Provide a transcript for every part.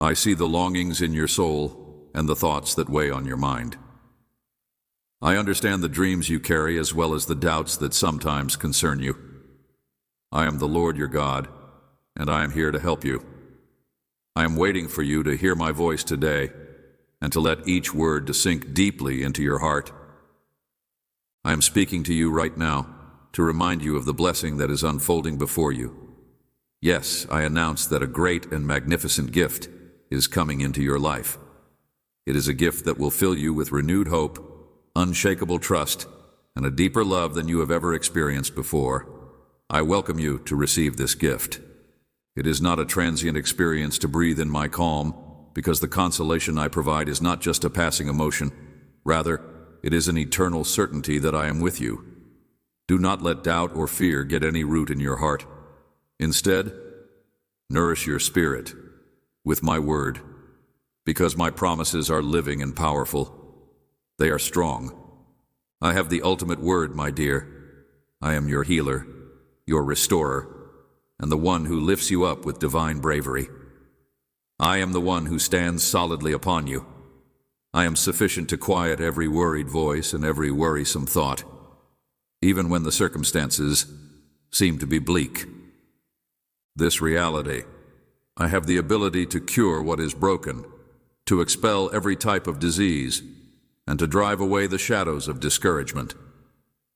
I see the longings in your soul and the thoughts that weigh on your mind. I understand the dreams you carry as well as the doubts that sometimes concern you. I am the Lord your God, and I am here to help you. I am waiting for you to hear my voice today and to let each word to sink deeply into your heart. I am speaking to you right now to remind you of the blessing that is unfolding before you. Yes, I announce that a great and magnificent gift is coming into your life. It is a gift that will fill you with renewed hope, unshakable trust, and a deeper love than you have ever experienced before. I welcome you to receive this gift. It is not a transient experience to breathe in my calm, because the consolation I provide is not just a passing emotion. Rather, it is an eternal certainty that I am with you. Do not let doubt or fear get any root in your heart. Instead, nourish your spirit with my word, because my promises are living and powerful. They are strong. I have the ultimate word, my dear. I am your healer, your restorer, and the one who lifts you up with divine bravery. I am the one who stands solidly upon you. I am sufficient to quiet every worried voice and every worrisome thought, even when the circumstances seem to be bleak. This reality, I have the ability to cure what is broken, to expel every type of disease, and to drive away the shadows of discouragement.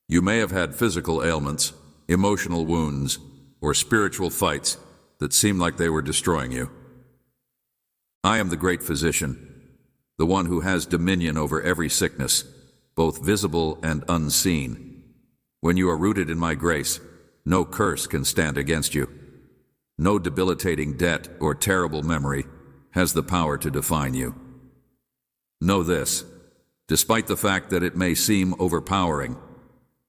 You may have had physical ailments, emotional wounds, or spiritual fights that seem like they were destroying you. I am the great physician, the one who has dominion over every sickness, both visible and unseen. When you are rooted in my grace, no curse can stand against you. No debilitating debt or terrible memory has the power to define you. Know this, despite the fact that it may seem overpowering,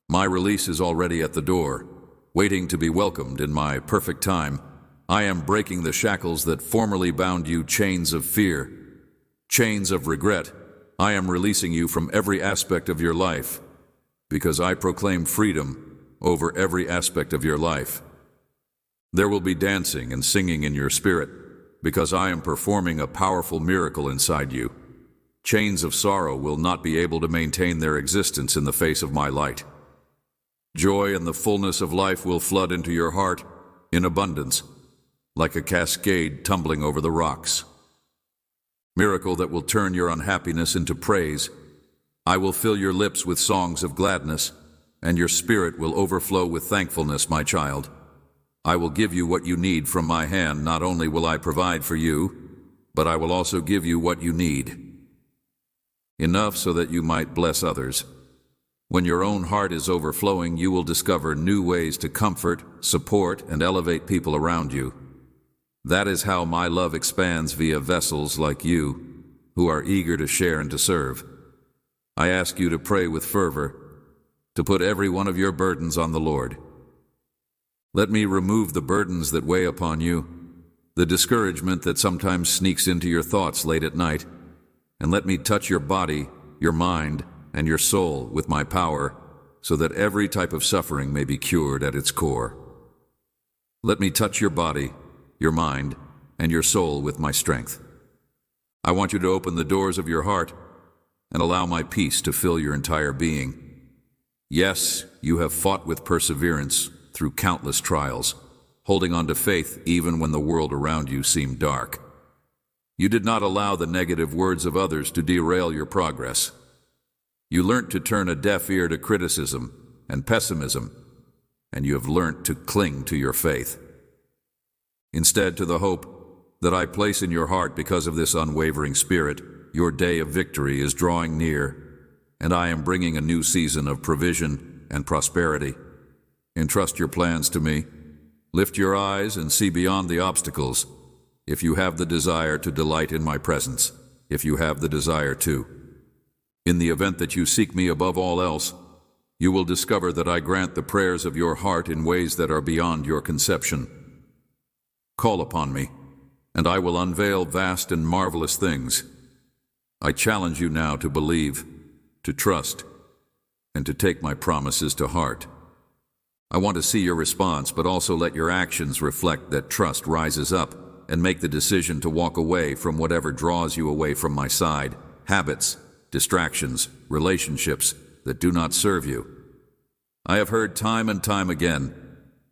my release is already at the door, waiting to be welcomed in my perfect time. I am breaking the shackles that formerly bound you, chains of fear, chains of regret. I am releasing you from every aspect of your life, because I proclaim freedom over every aspect of your life. There will be dancing and singing in your spirit, because I am performing a powerful miracle inside you. Chains of sorrow will not be able to maintain their existence in the face of my light. Joy and the fullness of life will flood into your heart in abundance, like a cascade tumbling over the rocks. Miracle that will turn your unhappiness into praise. I will fill your lips with songs of gladness, and your spirit will overflow with thankfulness, my child. I will give you what you need from my hand. Not only will I provide for you, but I will also give you what you need. Enough so that you might bless others. When your own heart is overflowing, you will discover new ways to comfort, support, and elevate people around you. That is how my love expands via vessels like you, who are eager to share and to serve. I ask you to pray with fervor, to put every one of your burdens on the Lord. Let me remove the burdens that weigh upon you, the discouragement that sometimes sneaks into your thoughts late at night, and let me touch your body, your mind, and your soul with my power, so that every type of suffering may be cured at its core. Let me touch your body, your mind, and your soul with my strength. I want you to open the doors of your heart and allow my peace to fill your entire being. Yes, you have fought with perseverance through countless trials, holding on to faith even when the world around you seemed dark. You did not allow the negative words of others to derail your progress. You learned to turn a deaf ear to criticism and pessimism, and you have learned to cling to your faith. Instead, to the hope that I place in your heart because of this unwavering spirit, your day of victory is drawing near, and I am bringing a new season of provision and prosperity. Entrust your plans to me. Lift your eyes and see beyond the obstacles. If you have the desire to delight in my presence, if you have the desire to. In the event that you seek me above all else, you will discover that I grant the prayers of your heart in ways that are beyond your conception. Call upon me, and I will unveil vast and marvelous things. I challenge you now to believe, to trust, and to take my promises to heart. I want to see your response, but also let your actions reflect that trust rises up and make the decision to walk away from whatever draws you away from my side, habits, distractions, relationships that do not serve you. I have heard time and time again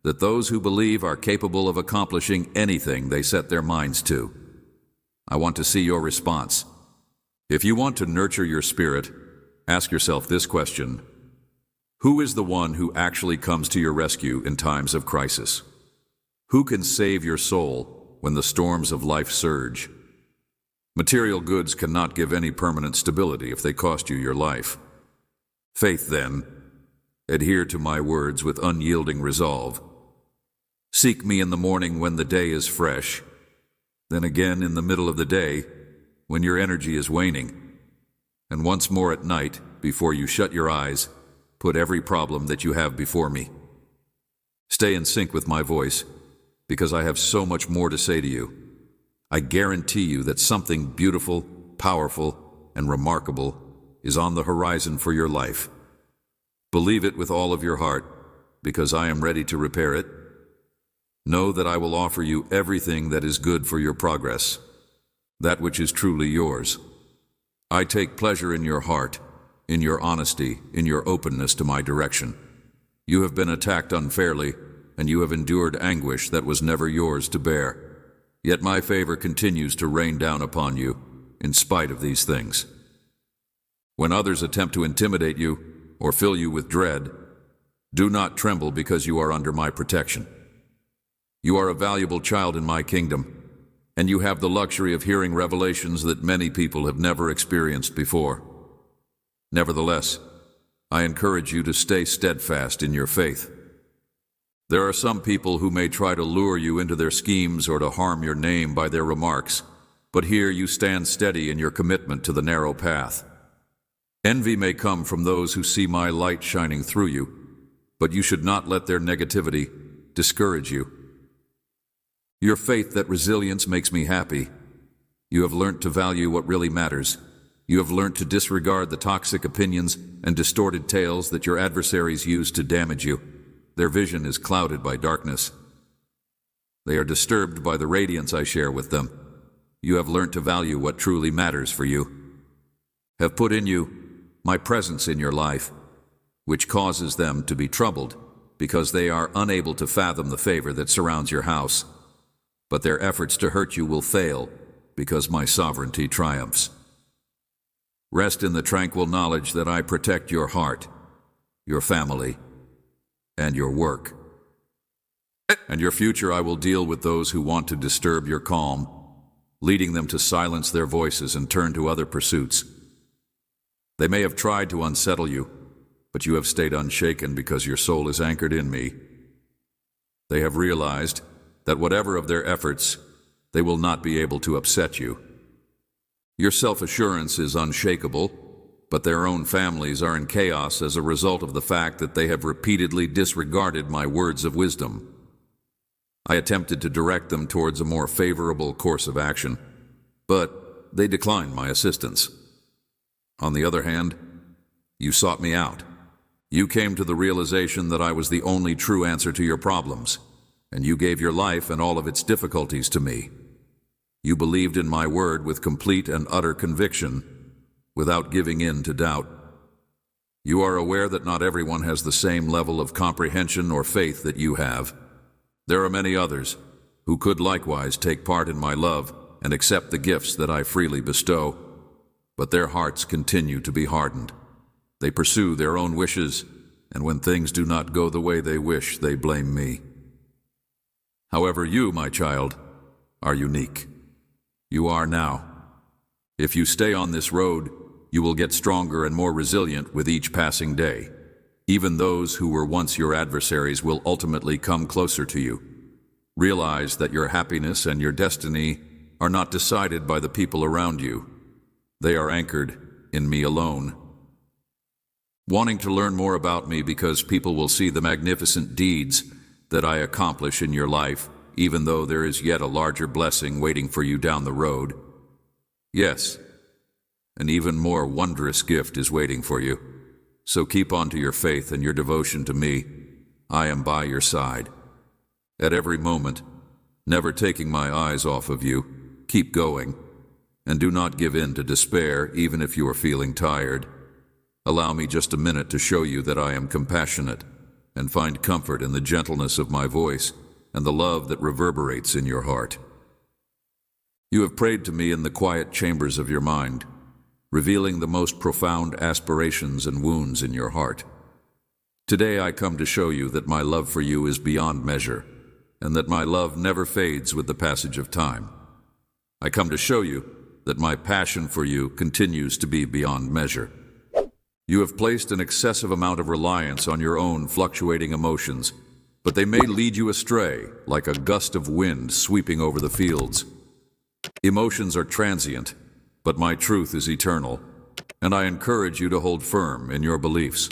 that those who believe are capable of accomplishing anything they set their minds to. I want to see your response. If you want to nurture your spirit, ask yourself this question: who is the one who actually comes to your rescue in times of crisis? Who can save your soul when the storms of life surge? Material goods cannot give any permanent stability if they cost you your life. Faith, then, adhere to my words with unyielding resolve. Seek me in the morning when the day is fresh, then again in the middle of the day when your energy is waning, and once more at night before you shut your eyes, put every problem that you have before me. Stay in sync with my voice, because I have so much more to say to you. I guarantee you that something beautiful, powerful, and remarkable is on the horizon for your life. Believe it with all of your heart, because I am ready to repair it. Know that I will offer you everything that is good for your progress, that which is truly yours. I take pleasure in your heart, in your honesty, in your openness to my direction. You have been attacked unfairly, and you have endured anguish that was never yours to bear. Yet my favor continues to rain down upon you, in spite of these things. When others attempt to intimidate you or fill you with dread, do not tremble because you are under my protection. You are a valuable child in my kingdom, and you have the luxury of hearing revelations that many people have never experienced before. Nevertheless, I encourage you to stay steadfast in your faith. There are some people who may try to lure you into their schemes or to harm your name by their remarks, but here you stand steady in your commitment to the narrow path. Envy may come from those who see my light shining through you, but you should not let their negativity discourage you. Your faith that resilience makes me happy. You have learnt to value what really matters. You have learnt to disregard the toxic opinions and distorted tales that your adversaries use to damage you. Their vision is clouded by darkness. They are disturbed by the radiance I share with them. You have learnt to value what truly matters for you. Have put in you my presence in your life, which causes them to be troubled because they are unable to fathom the favor that surrounds your house. But their efforts to hurt you will fail because my sovereignty triumphs. Rest in the tranquil knowledge that I protect your heart, your family, and your work. And your future I will deal with those who want to disturb your calm, leading them to silence their voices and turn to other pursuits. They may have tried to unsettle you, but you have stayed unshaken because your soul is anchored in me. They have realized that whatever of their efforts, they will not be able to upset you. Your self-assurance is unshakable, but their own families are in chaos as a result of the fact that they have repeatedly disregarded my words of wisdom. I attempted to direct them towards a more favorable course of action, but they declined my assistance. On the other hand, you sought me out. You came to the realization that I was the only true answer to your problems, and you gave your life and all of its difficulties to me. You believed in my word with complete and utter conviction, without giving in to doubt. You are aware that not everyone has the same level of comprehension or faith that you have. There are many others who could likewise take part in my love and accept the gifts that I freely bestow, but their hearts continue to be hardened. They pursue their own wishes, and when things do not go the way they wish, they blame me. However, you, my child, are unique. You are now. If you stay on this road, you will get stronger and more resilient with each passing day. Even those who were once your adversaries will ultimately come closer to you. Realize that your happiness and your destiny are not decided by the people around you. They are anchored in me alone. Wanting to learn more about me because people will see the magnificent deeds that I accomplish in your life, even though there is yet a larger blessing waiting for you down the road. Yes, an even more wondrous gift is waiting for you. So keep on to your faith and your devotion to me. I am by your side. At every moment, never taking my eyes off of you. Keep going, and do not give in to despair even if you are feeling tired. Allow me just a minute to show you that I am compassionate and find comfort in the gentleness of my voice and the love that reverberates in your heart. You have prayed to me in the quiet chambers of your mind, revealing the most profound aspirations and wounds in your heart. Today I come to show you that my love for you is beyond measure, and that my love never fades with the passage of time. I come to show you that my passion for you continues to be beyond measure. You have placed an excessive amount of reliance on your own fluctuating emotions, but they may lead you astray like a gust of wind sweeping over the fields. Emotions are transient, but my truth is eternal, and I encourage you to hold firm in your beliefs.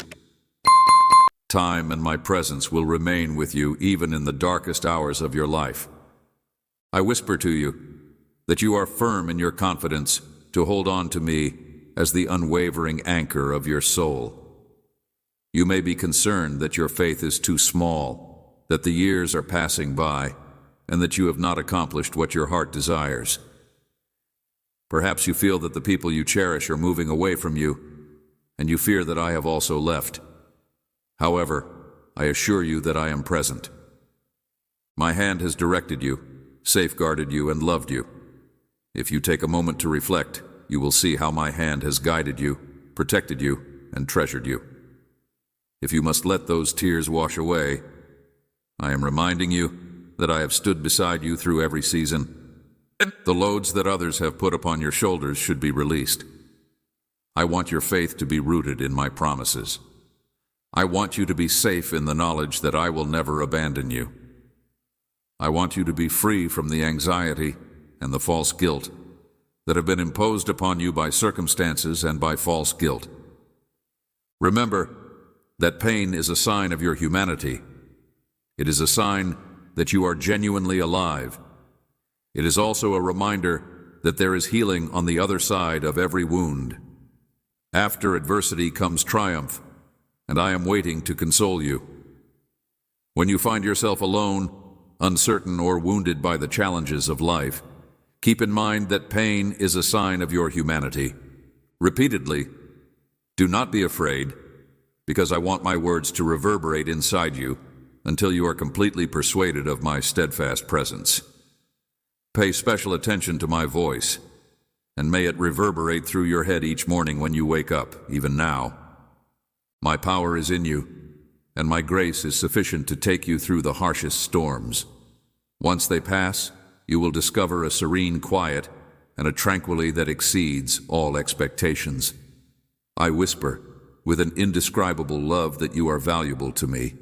Time and my presence will remain with you even in the darkest hours of your life. I whisper to you that you are firm in your confidence to hold on to me as the unwavering anchor of your soul. You may be concerned that your faith is too small, that the years are passing by, and that you have not accomplished what your heart desires. Perhaps you feel that the people you cherish are moving away from you, and you fear that I have also left. However, I assure you that I am present. My hand has directed you, safeguarded you, and loved you. If you take a moment to reflect, you will see how my hand has guided you, protected you, and treasured you. If you must let those tears wash away, I am reminding you that I have stood beside you through every season. The loads that others have put upon your shoulders should be released. I want your faith to be rooted in my promises. I want you to be safe in the knowledge that I will never abandon you. I want you to be free from the anxiety and the false guilt that have been imposed upon you by circumstances and by false guilt. Remember that pain is a sign of your humanity. It is a sign that you are genuinely alive. It is also a reminder that there is healing on the other side of every wound. After adversity comes triumph, and I am waiting to console you. When you find yourself alone, uncertain, or wounded by the challenges of life, keep in mind that pain is a sign of your humanity. Repeatedly, do not be afraid, because I want my words to reverberate inside you until you are completely persuaded of my steadfast presence. Pay special attention to my voice, and may it reverberate through your head each morning when you wake up, even now. My power is in you, and my grace is sufficient to take you through the harshest storms. Once they pass, you will discover a serene quiet and a tranquility that exceeds all expectations. I whisper, with an indescribable love, that you are valuable to me.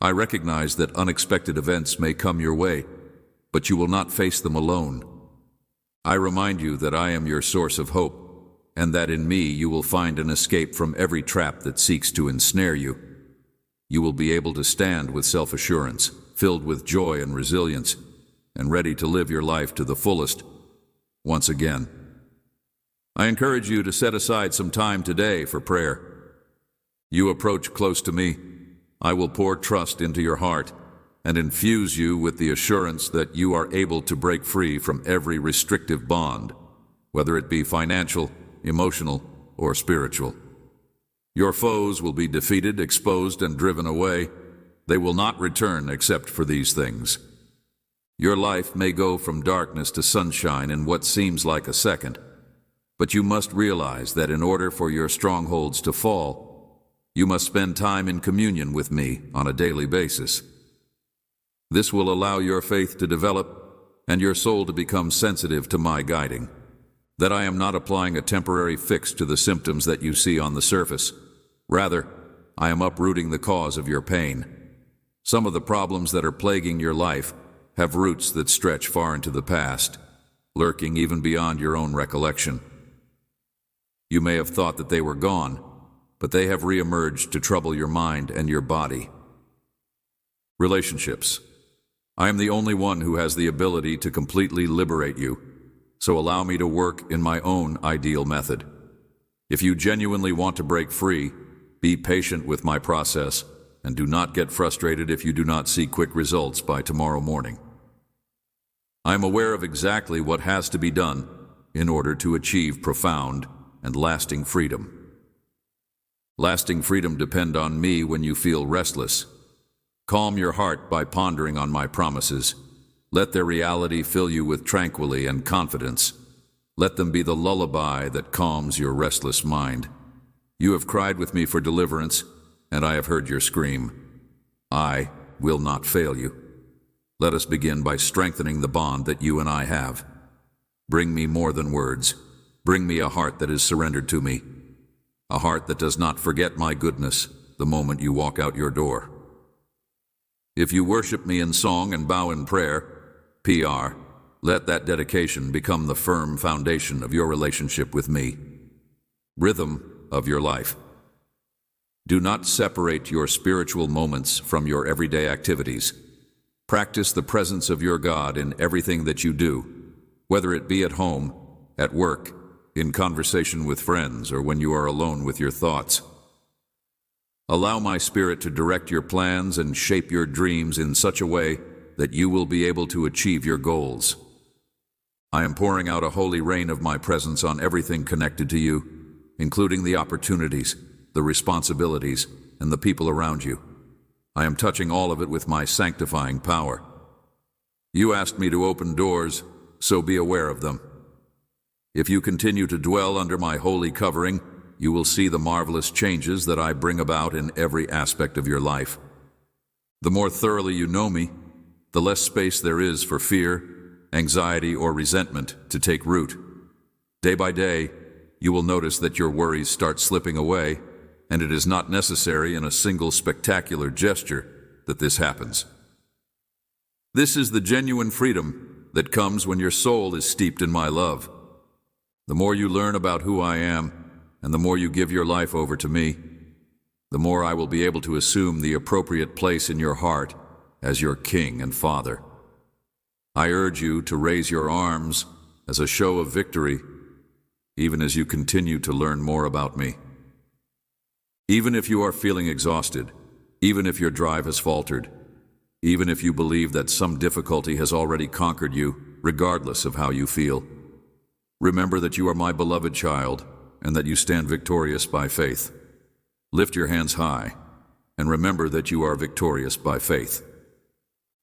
I recognize that unexpected events may come your way, but you will not face them alone. I remind you that I am your source of hope, and that in me you will find an escape from every trap that seeks to ensnare you. You will be able to stand with self-assurance, filled with joy and resilience, and ready to live your life to the fullest once again. I encourage you to set aside some time today for prayer. You approach close to me, I will pour trust into your heart and infuse you with the assurance that you are able to break free from every restrictive bond, whether it be financial, emotional, or spiritual. Your foes will be defeated, exposed, and driven away. They will not return except for these things. Your life may go from darkness to sunshine in what seems like a second, but you must realize that in order for your strongholds to fall, you must spend time in communion with me on a daily basis. This will allow your faith to develop and your soul to become sensitive to my guiding. That I am not applying a temporary fix to the symptoms that you see on the surface. Rather, I am uprooting the cause of your pain. Some of the problems that are plaguing your life have roots that stretch far into the past, lurking even beyond your own recollection. You may have thought that they were gone, but they have reemerged to trouble your mind and your body. Relationships. I am the only one who has the ability to completely liberate you, so allow me to work in my own ideal method. If you genuinely want to break free, be patient with my process, and do not get frustrated if you do not see quick results by tomorrow morning. I am aware of exactly what has to be done in order to achieve profound and lasting freedom. Lasting freedom depends on me when you feel restless. Calm your heart by pondering on my promises. Let their reality fill you with tranquility and confidence. Let them be the lullaby that calms your restless mind. You have cried with me for deliverance, and I have heard your scream. I will not fail you. Let us begin by strengthening the bond that you and I have. Bring me more than words. Bring me a heart that is surrendered to me. A heart that does not forget my goodness the moment you walk out your door. If you worship me in song and bow in prayer, PR, let that dedication become the firm foundation of your relationship with me. Rhythm of your life. Do not separate your spiritual moments from your everyday activities. Practice the presence of your God in everything that you do, whether it be at home, at work, in conversation with friends, or when you are alone with your thoughts. Allow my Spirit to direct your plans and shape your dreams in such a way that you will be able to achieve your goals. I am pouring out a holy rain of my presence on everything connected to you, including the opportunities, the responsibilities, and the people around you. I am touching all of it with my sanctifying power. You asked me to open doors, so be aware of them. If you continue to dwell under my holy covering, you will see the marvelous changes that I bring about in every aspect of your life. The more thoroughly you know me, the less space there is for fear, anxiety, or resentment to take root. Day by day, you will notice that your worries start slipping away, and it is not necessary in a single spectacular gesture that this happens. This is the genuine freedom that comes when your soul is steeped in my love. The more you learn about who I am, and the more you give your life over to me, the more I will be able to assume the appropriate place in your heart as your King and Father. I urge you to raise your arms as a show of victory, even as you continue to learn more about me. Even if you are feeling exhausted, even if your drive has faltered, even if you believe that some difficulty has already conquered you, regardless of how you feel, remember that you are my beloved child and that you stand victorious by faith. Lift your hands high and remember that you are victorious by faith.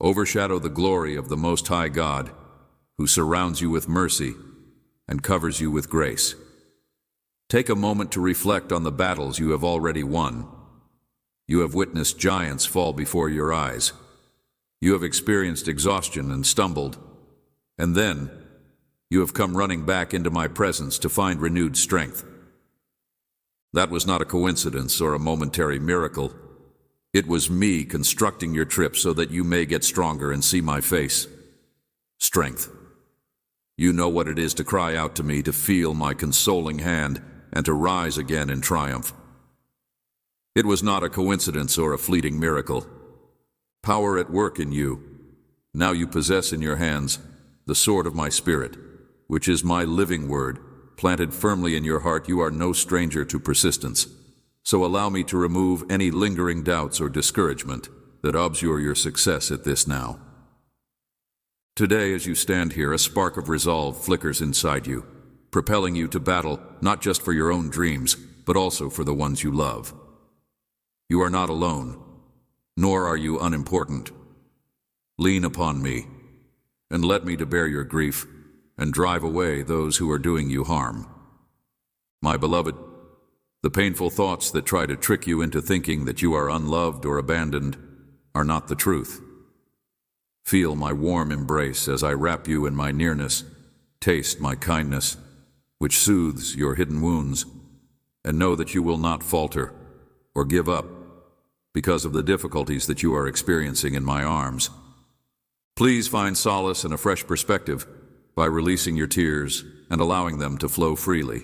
Overshadow the glory of the Most High God, who surrounds you with mercy and covers you with grace. Take a moment to reflect on the battles you have already won. You have witnessed giants fall before your eyes. You have experienced exhaustion and stumbled, and then you have come running back into my presence to find renewed strength. That was not a coincidence or a momentary miracle. It was me constructing your trip so that you may get stronger and see my face. Strength. You know what it is to cry out to me, to feel my consoling hand, and to rise again in triumph. It was not a coincidence or a fleeting miracle. Power at work in you. Now you possess in your hands the sword of my Spirit, which is my living word, planted firmly in your heart. You are no stranger to persistence. So allow me to remove any lingering doubts or discouragement that obscure your success at this now. Today, as you stand here, a spark of resolve flickers inside you, propelling you to battle not just for your own dreams, but also for the ones you love. You are not alone, nor are you unimportant. Lean upon me, and let me to bear your grief, and drive away those who are doing you harm. My beloved, the painful thoughts that try to trick you into thinking that you are unloved or abandoned are not the truth. Feel my warm embrace as I wrap you in my nearness. Taste my kindness, which soothes your hidden wounds, and know that you will not falter or give up because of the difficulties that you are experiencing in my arms. Please find solace and a fresh perspective by releasing your tears and allowing them to flow freely.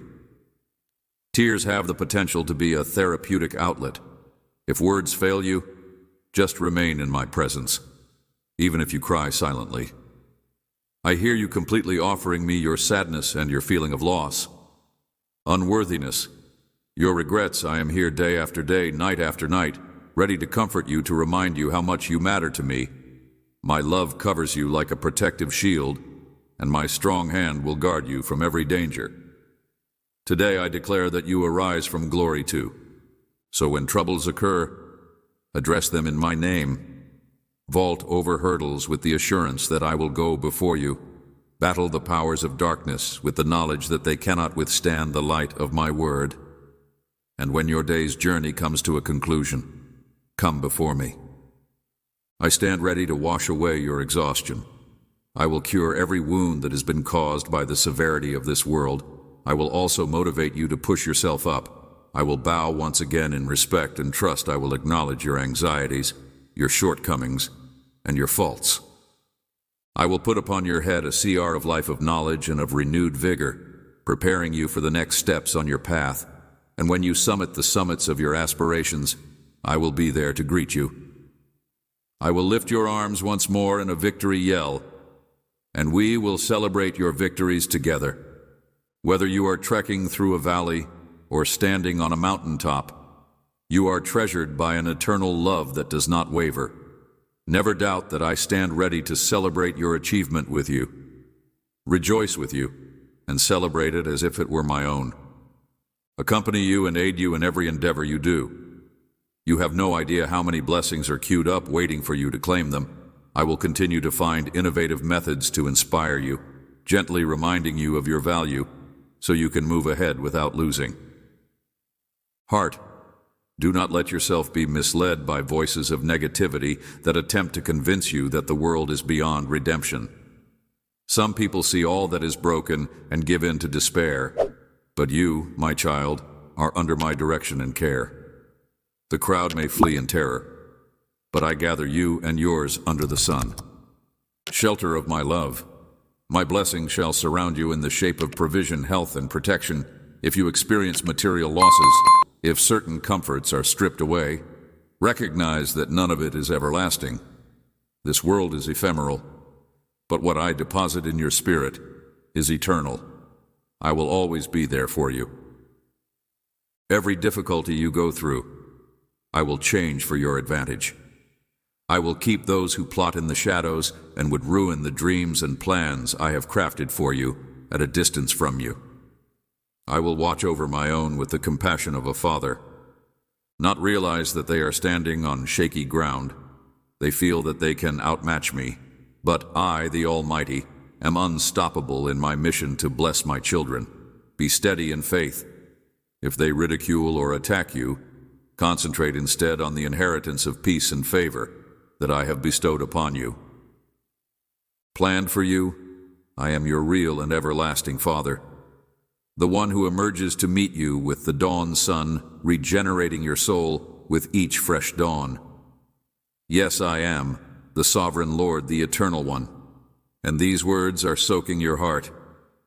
Tears have the potential to be a therapeutic outlet. If words fail you, just remain in my presence, even if you cry silently. I hear you completely offering me your sadness and your feeling of loss, unworthiness, your regrets. I am here day after day, night after night, ready to comfort you, to remind you how much you matter to me. My love covers you like a protective shield, and my strong hand will guard you from every danger. Today I declare that you arise from glory too. So when troubles occur, address them in my name. Vault over hurdles with the assurance that I will go before you. Battle the powers of darkness with the knowledge that they cannot withstand the light of my word. And when your day's journey comes to a conclusion, come before me. I stand ready to wash away your exhaustion. I will cure every wound that has been caused by the severity of this world. I will also motivate you to push yourself up. I will bow once again in respect and trust. I will acknowledge your anxieties, your shortcomings, and your faults. I will put upon your head a CR of life of knowledge and of renewed vigor, preparing you for the next steps on your path. And when you summit the summits of your aspirations, I will be there to greet you. I will lift your arms once more in a victory yell, and we will celebrate your victories together. Whether you are trekking through a valley or standing on a mountaintop, you are treasured by an eternal love that does not waver. Never doubt that I stand ready to celebrate your achievement with you, rejoice with you, and celebrate it as if it were my own. Accompany you and aid you in every endeavor you do. You have no idea how many blessings are queued up waiting for you to claim them. I will continue to find innovative methods to inspire you, gently reminding you of your value, so you can move ahead without losing. Heart, do not let yourself be misled by voices of negativity that attempt to convince you that the world is beyond redemption. Some people see all that is broken and give in to despair, but you, my child, are under my direction and care. The crowd may flee in terror, but I gather you and yours under the sun. Shelter of my love, my blessing shall surround you in the shape of provision, health, and protection. If you experience material losses, if certain comforts are stripped away, recognize that none of it is everlasting. This world is ephemeral, but what I deposit in your spirit is eternal. I will always be there for you. Every difficulty you go through, I will change for your advantage. I will keep those who plot in the shadows and would ruin the dreams and plans I have crafted for you at a distance from you. I will watch over my own with the compassion of a father. Not realize that they are standing on shaky ground. They feel that they can outmatch me, but I, the Almighty, am unstoppable in my mission to bless my children. Be steady in faith. If they ridicule or attack you, concentrate instead on the inheritance of peace and favor that I have bestowed upon you. Planned for you, I am your real and everlasting Father, the one who emerges to meet you with the dawn sun, regenerating your soul with each fresh dawn. Yes, I am the Sovereign Lord, the Eternal One, and these words are soaking your heart.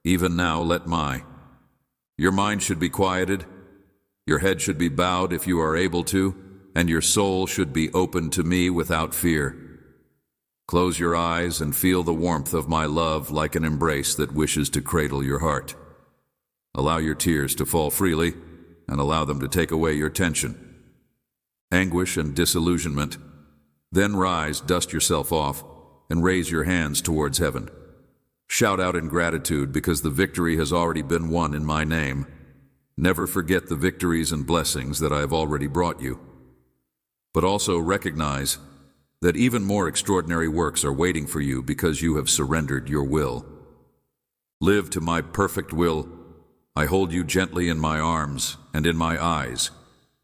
Even now, let your mind should be quieted, your head should be bowed if you are able to, and your soul should be open to me without fear. Close your eyes and feel the warmth of my love like an embrace that wishes to cradle your heart. Allow your tears to fall freely, and allow them to take away your tension, anguish, and disillusionment. Then rise, dust yourself off, and raise your hands towards heaven. Shout out in gratitude because the victory has already been won in my name. Never forget the victories and blessings that I have already brought you. But also recognize that even more extraordinary works are waiting for you because you have surrendered your will. Live to my perfect will. I hold you gently in my arms and in my eyes.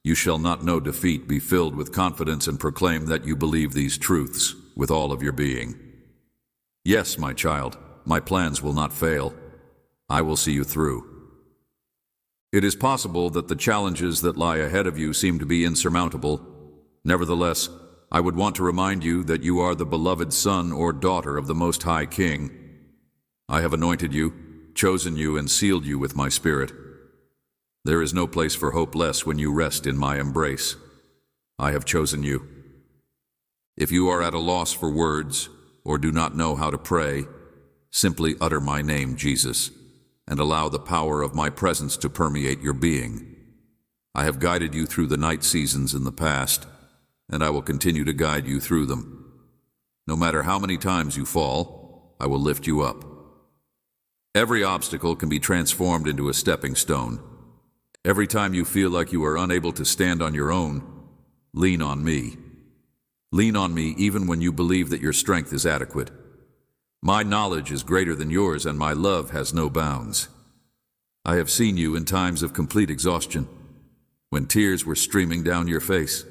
You shall not know defeat. Be filled with confidence and proclaim that you believe these truths with all of your being. Yes, my child, my plans will not fail. I will see you through. It is possible that the challenges that lie ahead of you seem to be insurmountable. Nevertheless, I would want to remind you that you are the beloved son or daughter of the Most High King. I have anointed you, chosen you, and sealed you with my Spirit. There is no place for hope less when you rest in my embrace. I have chosen you. If you are at a loss for words or do not know how to pray, simply utter my name, Jesus, and allow the power of my presence to permeate your being. I have guided you through the night seasons in the past, and I will continue to guide you through them. No matter how many times you fall, I will lift you up. Every obstacle can be transformed into a stepping stone. Every time you feel like you are unable to stand on your own, lean on me. Lean on me even when you believe that your strength is adequate. My knowledge is greater than yours, and my love has no bounds. I have seen you in times of complete exhaustion, when tears were streaming down your face.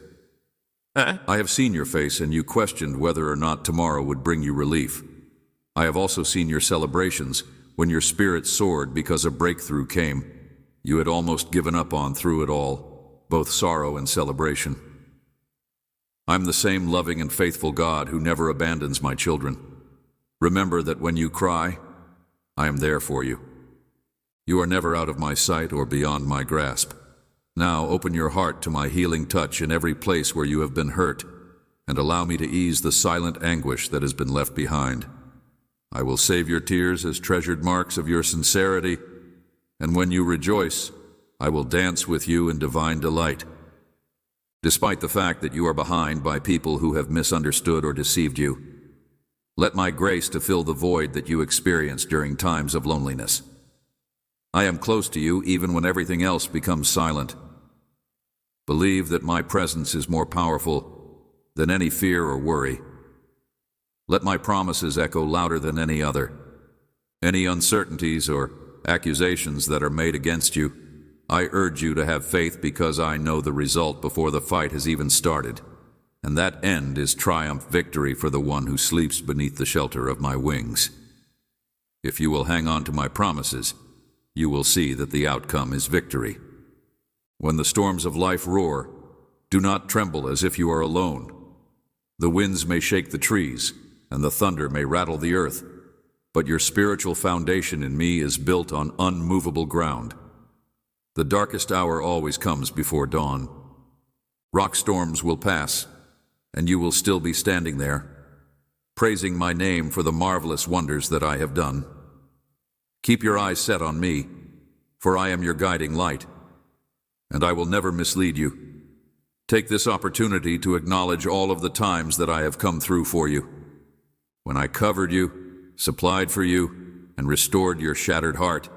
I have seen your face, and you questioned whether or not tomorrow would bring you relief. I have also seen your celebrations, when your spirit soared because a breakthrough came. You had almost given up on through it all, both sorrow and celebration. I'm the same loving and faithful God who never abandons my children. Remember that when you cry, I am there for you. You are never out of my sight or beyond my grasp. Now open your heart to my healing touch in every place where you have been hurt, and allow me to ease the silent anguish that has been left behind. I will save your tears as treasured marks of your sincerity, and when you rejoice, I will dance with you in divine delight. Despite the fact that you are behind by people who have misunderstood or deceived you, let my grace to fill the void that you experience during times of loneliness. I am close to you even when everything else becomes silent. Believe that my presence is more powerful than any fear or worry. Let my promises echo louder than any other. Any uncertainties or accusations that are made against you, I urge you to have faith, because I know the result before the fight has even started, and that end is triumph victory for the one who sleeps beneath the shelter of my wings. If you will hang on to my promises, you will see that the outcome is victory. When the storms of life roar, do not tremble as if you are alone. The winds may shake the trees, and the thunder may rattle the earth, but your spiritual foundation in me is built on unmovable ground. The darkest hour always comes before dawn. Rock storms will pass, and you will still be standing there, praising my name for the marvelous wonders that I have done. Keep your eyes set on me, for I am your guiding light, and I will never mislead you. Take this opportunity to acknowledge all of the times that I have come through for you. When I covered you, supplied for you, and restored your shattered heart,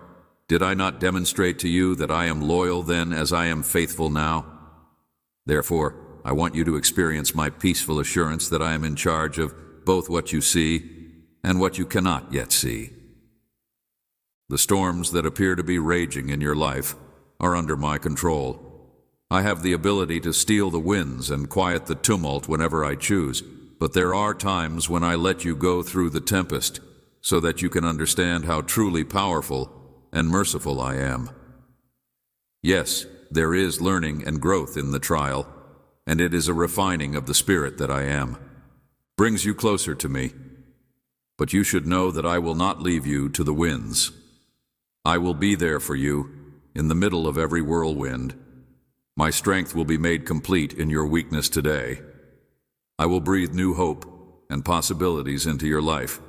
did I not demonstrate to you that I am loyal then as I am faithful now? Therefore, I want you to experience my peaceful assurance that I am in charge of both what you see and what you cannot yet see. The storms that appear to be raging in your life are under my control. I have the ability to steal the winds and quiet the tumult whenever I choose, but there are times when I let you go through the tempest so that you can understand how truly powerful and merciful I am. Yes, there is learning and growth in the trial, and it is a refining of the spirit that I am. Brings you closer to me. But you should know that I will not leave you to the winds. I will be there for you in the middle of every whirlwind. My strength will be made complete in your weakness today. I will breathe new hope and possibilities into your life.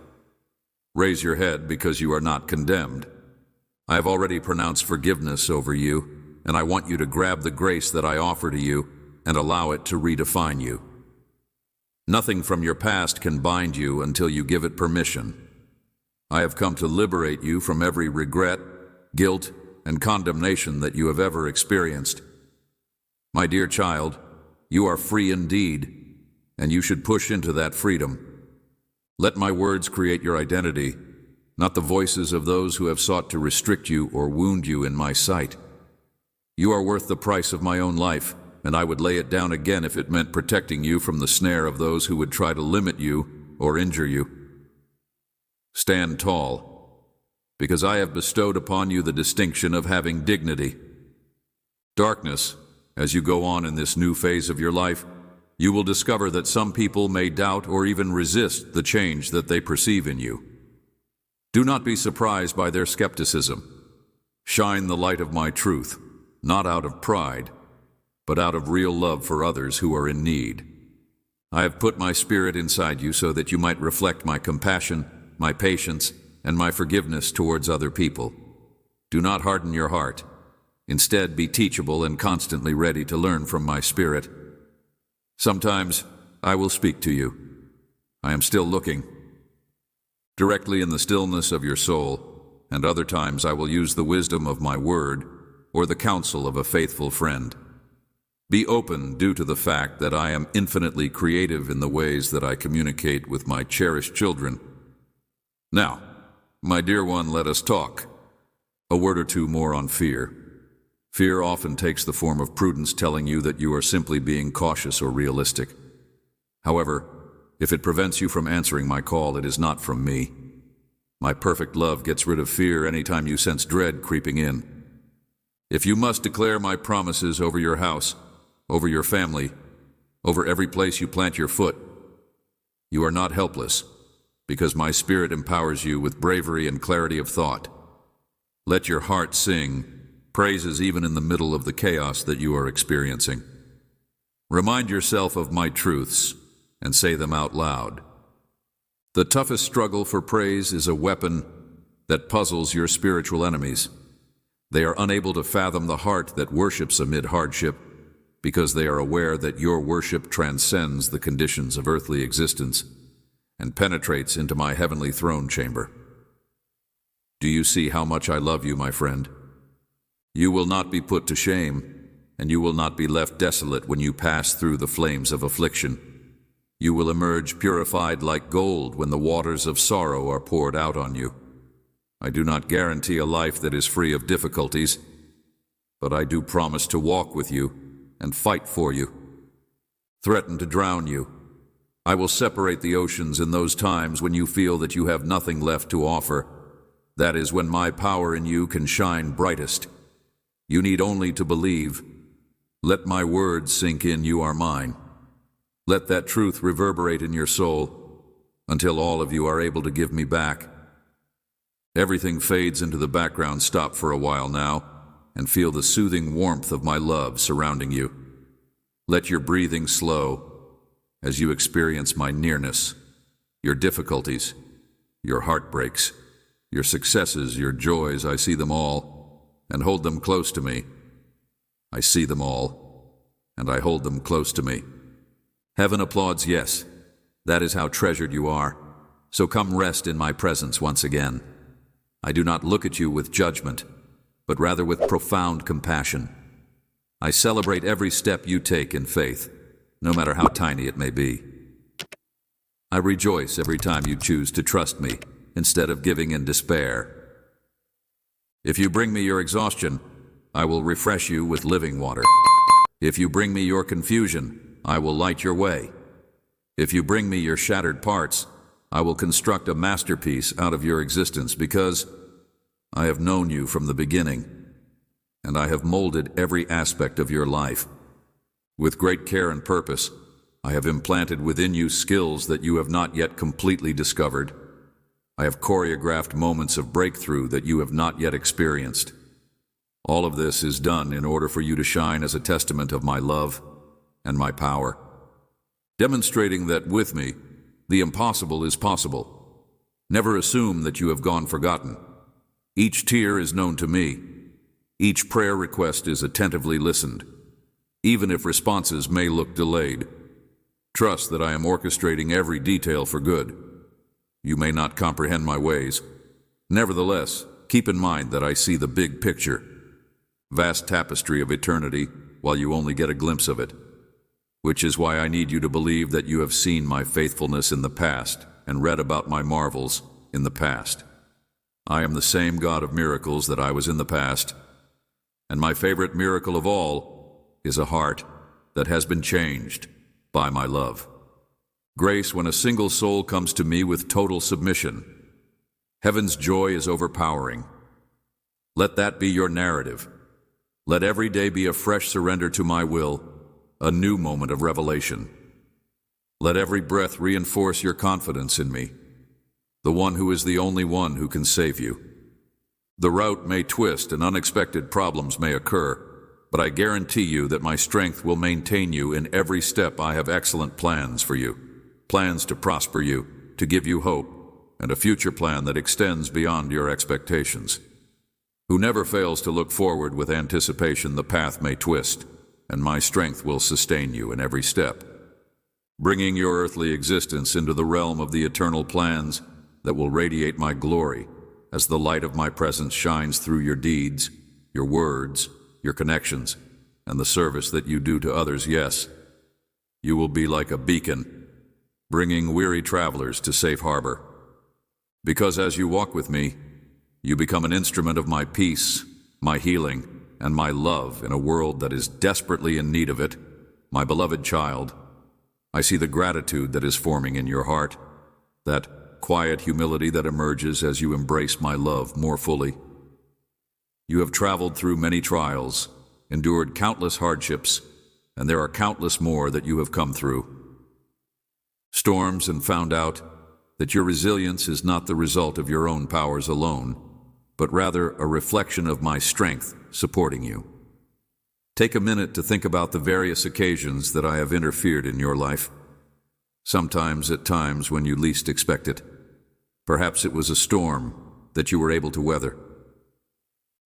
Raise your head because you are not condemned. I have already pronounced forgiveness over you, and I want you to grab the grace that I offer to you and allow it to redefine you. Nothing from your past can bind you until you give it permission. I have come to liberate you from every regret, guilt, and condemnation that you have ever experienced. My dear child, you are free indeed, and you should push into that freedom. Let my words create your identity, not the voices of those who have sought to restrict you or wound you in my sight. You are worth the price of my own life, and I would lay it down again if it meant protecting you from the snare of those who would try to limit you or injure you. Stand tall, because I have bestowed upon you the distinction of having dignity. Darkness, as you go on in this new phase of your life, you will discover that some people may doubt or even resist the change that they perceive in you. Do not be surprised by their skepticism. Shine the light of my truth, not out of pride, but out of real love for others who are in need. I have put my spirit inside you so that you might reflect my compassion, my patience, and my forgiveness towards other people. Do not harden your heart. Instead, be teachable and constantly ready to learn from my spirit. Sometimes I will speak to you. I am still looking. Directly in the stillness of your soul, and other times I will use the wisdom of my word or the counsel of a faithful friend. Be open due to the fact that I am infinitely creative in the ways that I communicate with my cherished children. Now, my dear one, let us talk. A word or two more on fear. Fear often takes the form of prudence telling you that you are simply being cautious or realistic. However, if it prevents you from answering my call, it is not from me. My perfect love gets rid of fear anytime you sense dread creeping in. If you must declare my promises over your house, over your family, over every place you plant your foot, you are not helpless, because my spirit empowers you with bravery and clarity of thought. Let your heart sing praises even in the middle of the chaos that you are experiencing. Remind yourself of my truths and say them out loud. The toughest struggle for praise is a weapon that puzzles your spiritual enemies. They are unable to fathom the heart that worships amid hardship because they are aware that your worship transcends the conditions of earthly existence and penetrates into my heavenly throne chamber. Do you see how much I love you, my friend? You will not be put to shame, and you will not be left desolate when you pass through the flames of affliction. You will emerge purified like gold when the waters of sorrow are poured out on you. I do not guarantee a life that is free of difficulties, but I do promise to walk with you and fight for you. Threaten to drown you. I will separate the oceans in those times when you feel that you have nothing left to offer. That is when my power in you can shine brightest. You need only to believe. Let my words sink in, you are mine. Let that truth reverberate in your soul until all of you are able to give me back. Everything fades into the background. Stop for a while now and feel the soothing warmth of my love surrounding you. Let your breathing slow as you experience my nearness, your difficulties, your heartbreaks, your successes, your joys. I see them all and hold them close to me. I see them all and I hold them close to me. Heaven applauds, yes. That is how treasured you are. So come rest in my presence once again. I do not look at you with judgment, but rather with profound compassion. I celebrate every step you take in faith, no matter how tiny it may be. I rejoice every time you choose to trust me instead of giving in despair. If you bring me your exhaustion, I will refresh you with living water. If you bring me your confusion, I will light your way. If you bring me your shattered parts, I will construct a masterpiece out of your existence, because I have known you from the beginning, and I have molded every aspect of your life. With great care and purpose, I have implanted within you skills that you have not yet completely discovered. I have choreographed moments of breakthrough that you have not yet experienced. All of this is done in order for you to shine as a testament of my love and my power, demonstrating that with me, the impossible is possible. Never assume that you have gone forgotten. Each tear is known to me. Each prayer request is attentively listened, even if responses may look delayed. Trust that I am orchestrating every detail for good. You may not comprehend my ways. Nevertheless, keep in mind that I see the big picture, vast tapestry of eternity, while you only get a glimpse of it. Which is why I need you to believe that you have seen my faithfulness in the past and read about my marvels in the past. I am the same God of miracles that I was in the past, and my favorite miracle of all is a heart that has been changed by my love. Grace, when a single soul comes to me with total submission. Heaven's joy is overpowering. Let that be your narrative. Let every day be a fresh surrender to my will, a new moment of revelation. Let every breath reinforce your confidence in me, the one who is the only one who can save you. The route may twist and unexpected problems may occur, but I guarantee you that my strength will maintain you in every step. I have excellent plans for you, plans to prosper you, to give you hope, and a future plan that extends beyond your expectations. Who never fails to look forward with anticipation, the path may twist, and my strength will sustain you in every step. bringing your earthly existence into the realm of the eternal plans that will radiate my glory as the light of my presence shines through your deeds, your words, your connections, and the service that you do to others. Yes, you will be like a beacon, bringing weary travelers to safe harbor. Because as you walk with me, you become an instrument of my peace, my healing, and my love in a world that is desperately in need of it. My beloved child, I see the gratitude that is forming in your heart, that quiet humility that emerges as you embrace my love more fully. You have traveled through many trials, endured countless hardships, and there are countless more that you have come through. Storms, and found out that your resilience is not the result of your own powers alone, but rather a reflection of my strength supporting you. Take a minute to think about the various occasions that I have interfered in your life. Sometimes at times when you least expect it. Perhaps it was a storm that you were able to weather.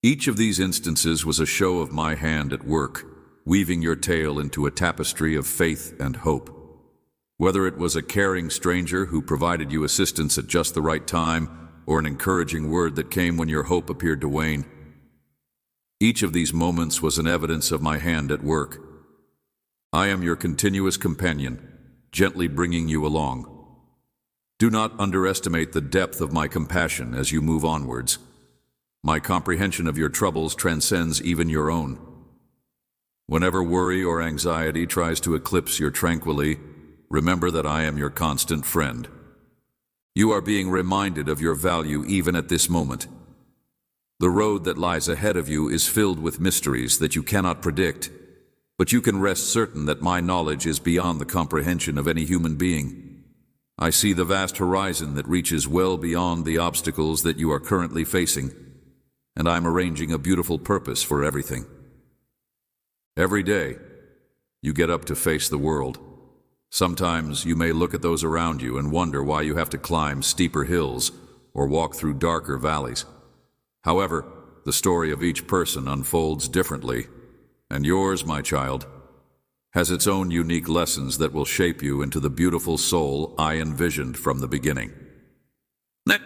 Each of these instances was a show of my hand at work, weaving your tale into a tapestry of faith and hope. Whether it was a caring stranger who provided you assistance at just the right time, or an encouraging word that came when your hope appeared to wane, each of these moments was an evidence of my hand at work. I am your continuous companion, gently bringing you along. Do not underestimate the depth of my compassion as you move onwards. My comprehension of your troubles transcends even your own. Whenever worry or anxiety tries to eclipse your tranquility, remember that I am your constant friend. You are being reminded of your value even at this moment. The road that lies ahead of you is filled with mysteries that you cannot predict, but you can rest certain that my knowledge is beyond the comprehension of any human being. I see the vast horizon that reaches well beyond the obstacles that you are currently facing, and I'm arranging a beautiful purpose for everything. Every day, you get up to face the world. Sometimes you may look at those around you and wonder why you have to climb steeper hills or walk through darker valleys. However, the story of each person unfolds differently, and yours, my child, has its own unique lessons that will shape you into the beautiful soul I envisioned from the beginning.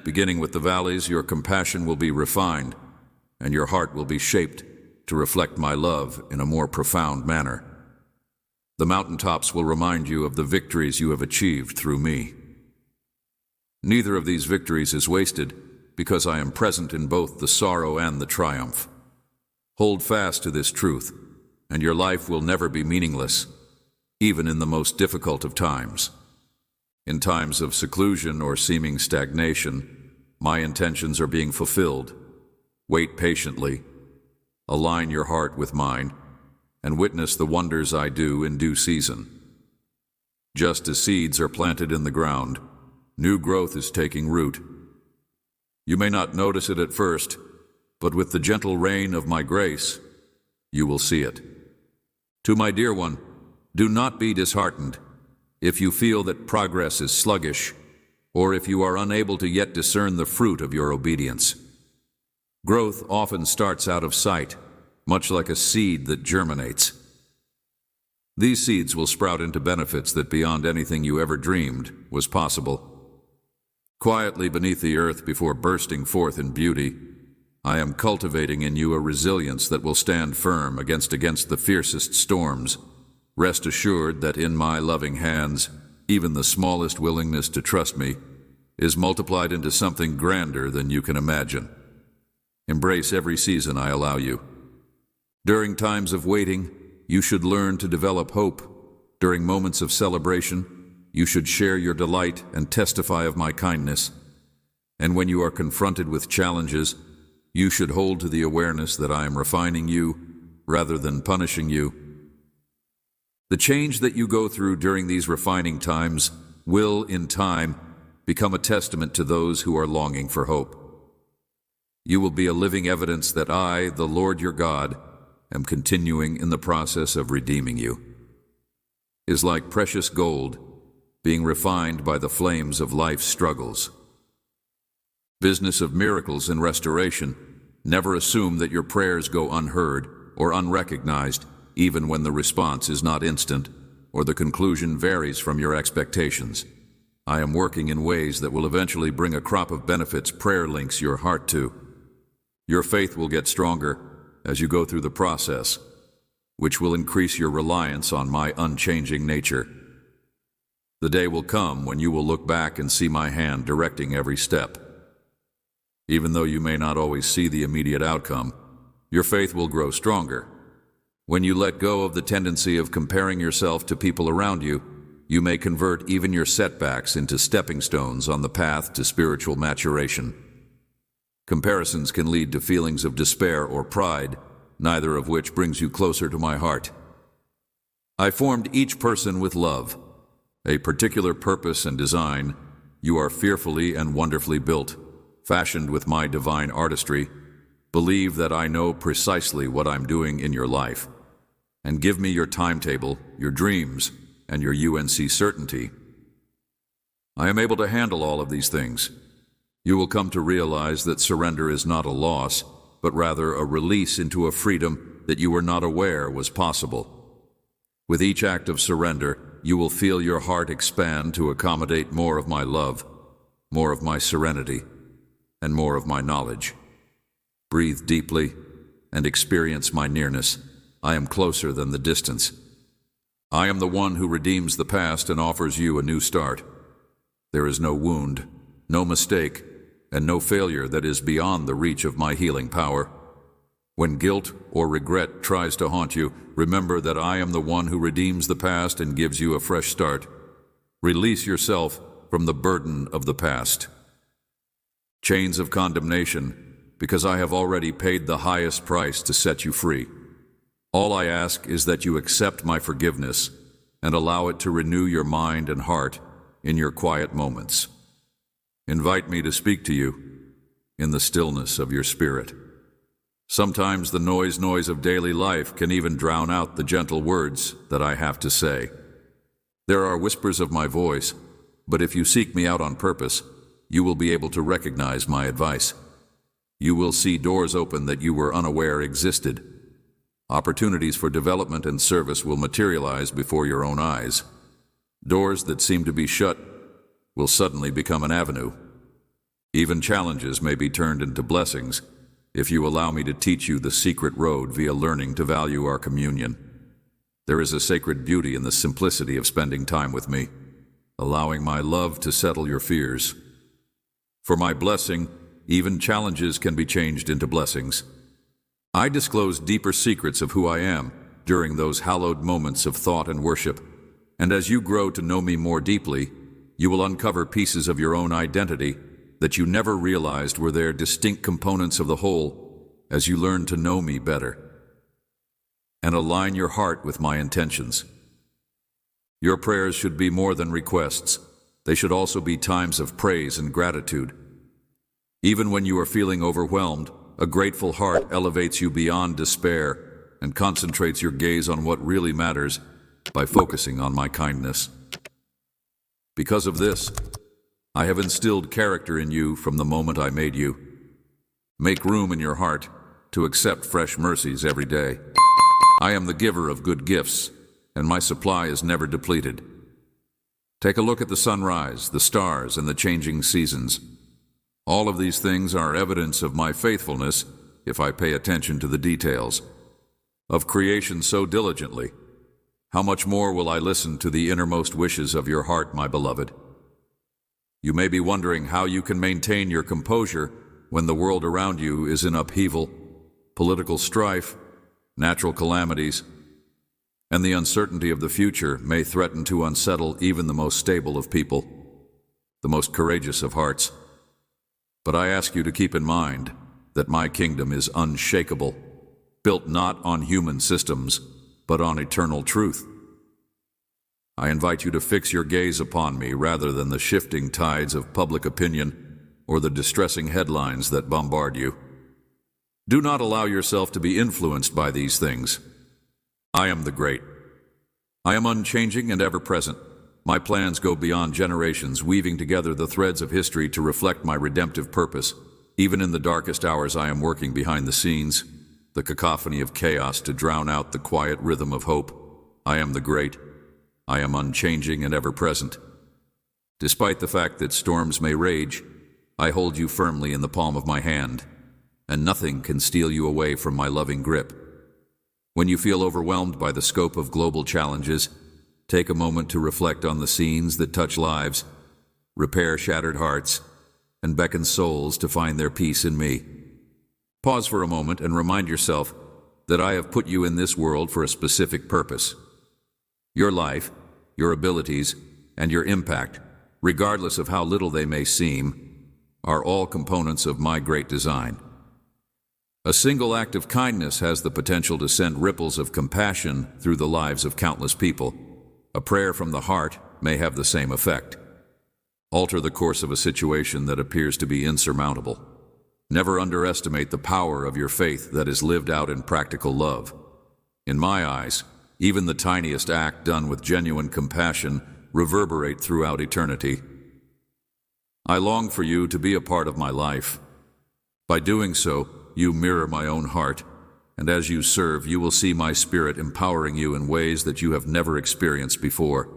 Beginning with the valleys, your compassion will be refined, and your heart will be shaped to reflect my love in a more profound manner. The mountaintops will remind you of the victories you have achieved through me. Neither of these victories is wasted, because I am present in both the sorrow and the triumph. Hold fast to this truth, and your life will never be meaningless, even in the most difficult of times. In times of seclusion or seeming stagnation, my intentions are being fulfilled. Wait patiently, align your heart with mine, and witness the wonders I do in due season. Just as seeds are planted in the ground, new growth is taking root. You may not notice it at first, but with the gentle rain of my grace, you will see it. To my dear one, do not be disheartened if you feel that progress is sluggish, or if you are unable to yet discern the fruit of your obedience. Growth often starts out of sight, much like a seed that germinates. These seeds will sprout into benefits that beyond anything you ever dreamed was possible. Quietly beneath the earth before bursting forth in beauty, I am cultivating in you a resilience that will stand firm against the fiercest storms. Rest assured that in my loving hands, even the smallest willingness to trust me is multiplied into something grander than you can imagine. Embrace every season I allow you. During times of waiting, you should learn to develop hope. During moments of celebration, you should share your delight and testify of my kindness. And when you are confronted with challenges, you should hold to the awareness that I am refining you rather than punishing you. The change that you go through during these refining times will, in time, become a testament to those who are longing for hope. You will be a living evidence that I, the Lord your God, am continuing in the process of redeeming you. Is like precious gold, being refined by the flames of life's struggles. Business of miracles and restoration. Never assume that your prayers go unheard or unrecognized, even when the response is not instant. or the conclusion varies from your expectations. I am working in ways that will eventually bring a crop of benefits prayer links your heart to. Your faith will get stronger as you go through the process, which will increase your reliance on my unchanging nature. The day will come when you will look back and see my hand directing every step. Even though you may not always see the immediate outcome, your faith will grow stronger. When you let go of the tendency of comparing yourself to people around you, you may convert even your setbacks into stepping stones on the path to spiritual maturation. Comparisons can lead to feelings of despair or pride, neither of which brings you closer to my heart. I formed each person with love, a particular purpose and design. You are fearfully and wonderfully built, fashioned with my divine artistry. Believe that I know precisely what I'm doing in your life, and give me your timetable, your dreams, and your UNC certainty. I am able to handle all of these things. You will come to realize that surrender is not a loss, but rather a release into a freedom that you were not aware was possible. With each act of surrender, you will feel your heart expand to accommodate more of my love, more of my serenity, and more of my knowledge. Breathe deeply and experience my nearness. I am closer than the distance. I am the one who redeems the past and offers you a new start. There is no wound, no mistake, and no failure that is beyond the reach of my healing power. When guilt or regret tries to haunt you, remember that I am the one who redeems the past and gives you a fresh start. Release yourself from the burden of the past. Chains of condemnation, because I have already paid the highest price to set you free. All I ask is that you accept my forgiveness and allow it to renew your mind and heart in your quiet moments. Invite me to speak to you in the stillness of your spirit. Sometimes the noise of daily life can even drown out the gentle words that I have to say. There are whispers of my voice, but if you seek me out on purpose, you will be able to recognize my advice. You will see doors open that you were unaware existed. Opportunities for development and service will materialize before your own eyes. Doors that seem to be shut will suddenly become an avenue. Even challenges may be turned into blessings if you allow me to teach you the secret road via learning to value our communion. There is a sacred beauty in the simplicity of spending time with me, allowing my love to settle your fears. For my blessing, even challenges can be changed into blessings. I disclose deeper secrets of who I am during those hallowed moments of thought and worship, and as you grow to know me more deeply, you will uncover pieces of your own identity that you never realized were there, distinct components of the whole, as you learn to know me better. And align your heart with my intentions. Your prayers should be more than requests. They should also be times of praise and gratitude. Even when you are feeling overwhelmed, a grateful heart elevates you beyond despair and concentrates your gaze on what really matters by focusing on my kindness. Because of this, I have instilled character in you from the moment I made you. Make room in your heart to accept fresh mercies every day. I am the giver of good gifts, and my supply is never depleted. Take a look at the sunrise, the stars, and the changing seasons. All of these things are evidence of my faithfulness if I pay attention to the details. Of creation so diligently, how much more will I listen to the innermost wishes of your heart, my beloved? You may be wondering how you can maintain your composure when the world around you is in upheaval, political strife, natural calamities, and the uncertainty of the future may threaten to unsettle even the most stable of people, the most courageous of hearts. But I ask you to keep in mind that my kingdom is unshakable, built not on human systems, but on eternal truth. I invite you to fix your gaze upon me rather than the shifting tides of public opinion or the distressing headlines that bombard you. Do not allow yourself to be influenced by these things. I am the great. I am unchanging and ever-present. My plans go beyond generations, weaving together the threads of history to reflect my redemptive purpose. Even in the darkest hours, I am working behind the scenes, the cacophony of chaos to drown out the quiet rhythm of hope. I am the great. I am unchanging and ever-present. Despite the fact that storms may rage, I hold you firmly in the palm of my hand, and nothing can steal you away from my loving grip. When you feel overwhelmed by the scope of global challenges, take a moment to reflect on the scenes that touch lives, repair shattered hearts, and beckon souls to find their peace in me. Pause for a moment and remind yourself that I have put you in this world for a specific purpose. Your life, your abilities, and your impact, regardless of how little they may seem, are all components of my great design. A single act of kindness has the potential to send ripples of compassion through the lives of countless people. A prayer from the heart may have the same effect. Alter the course of a situation that appears to be insurmountable. Never underestimate the power of your faith that is lived out in practical love. In my eyes, even the tiniest act done with genuine compassion reverberate throughout eternity. I long for you to be a part of my life. By doing so, you mirror my own heart, and as you serve, you will see my spirit empowering you in ways that you have never experienced before.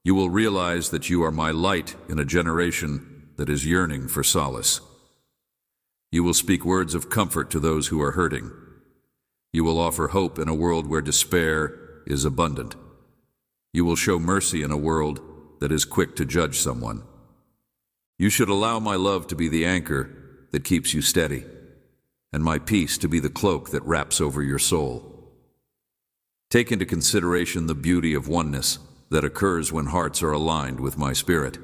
You will realize that you are my light in a generation that is yearning for solace. You will speak words of comfort to those who are hurting. You will offer hope in a world where despair is abundant. You will show mercy in a world that is quick to judge someone. You should allow my love to be the anchor that keeps you steady, and my peace to be the cloak that wraps over your soul. Take into consideration the beauty of oneness that occurs when hearts are aligned with my spirit.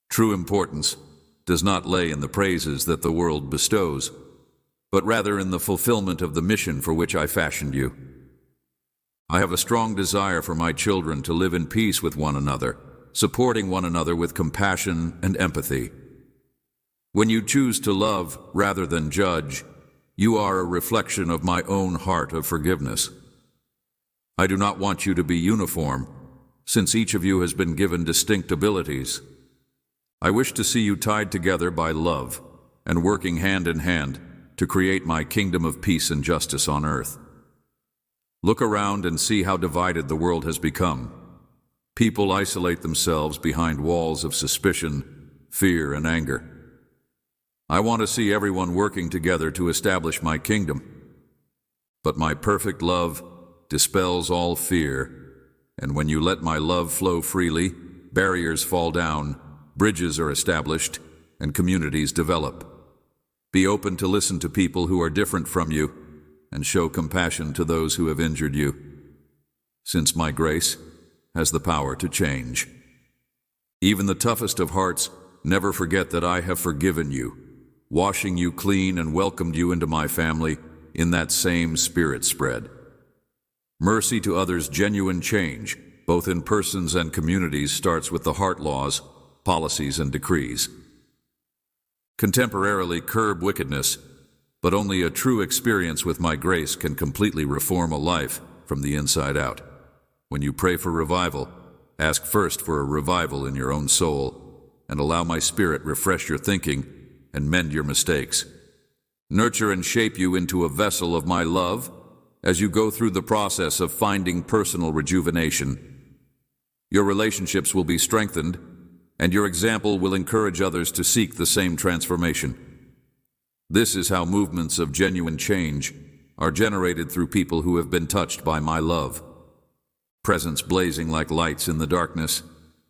True importance does not lay in the praises that the world bestows, but rather in the fulfillment of the mission for which I fashioned you. I have a strong desire for my children to live in peace with one another, supporting one another with compassion and empathy. When you choose to love rather than judge, you are a reflection of my own heart of forgiveness. I do not want you to be uniform, since each of you has been given distinct abilities. I wish to see you tied together by love and working hand in hand to create my kingdom of peace and justice on earth. Look around and see how divided the world has become. People isolate themselves behind walls of suspicion, fear, and anger. I want to see everyone working together to establish my kingdom. But my perfect love dispels all fear, and when you let my love flow freely, barriers fall down, bridges are established, and communities develop. Be open to listen to people who are different from you, and show compassion to those who have injured you, since my grace has the power to change. Even the toughest of hearts never forget that I have forgiven you, washing you clean and welcomed you into my family in that same spirit spread. Mercy to others' genuine change, both in persons and communities, starts with the heart laws, policies, and decrees. Contemporarily curb wickedness, but only a true experience with my grace can completely reform a life from the inside out. When you pray for revival, ask first for a revival in your own soul, and allow my spirit refresh your thinking and mend your mistakes. Nurture and shape you into a vessel of my love as you go through the process of finding personal rejuvenation. Your relationships will be strengthened, and your example will encourage others to seek the same transformation. This is how movements of genuine change are generated through people who have been touched by my love. Presence blazing like lights in the darkness,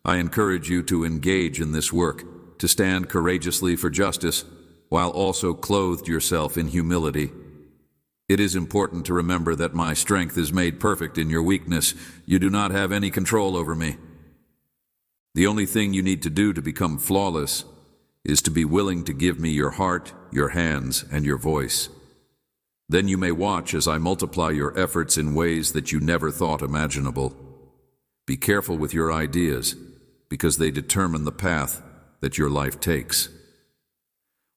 I encourage you to engage in this work, to stand courageously for justice, while also clothed yourself in humility. It is important to remember that my strength is made perfect in your weakness. You do not have any control over me. The only thing you need to do to become flawless is to be willing to give me your heart, your hands, and your voice. Then you may watch as I multiply your efforts in ways that you never thought imaginable. Be careful with your ideas, because they determine the path that your life takes.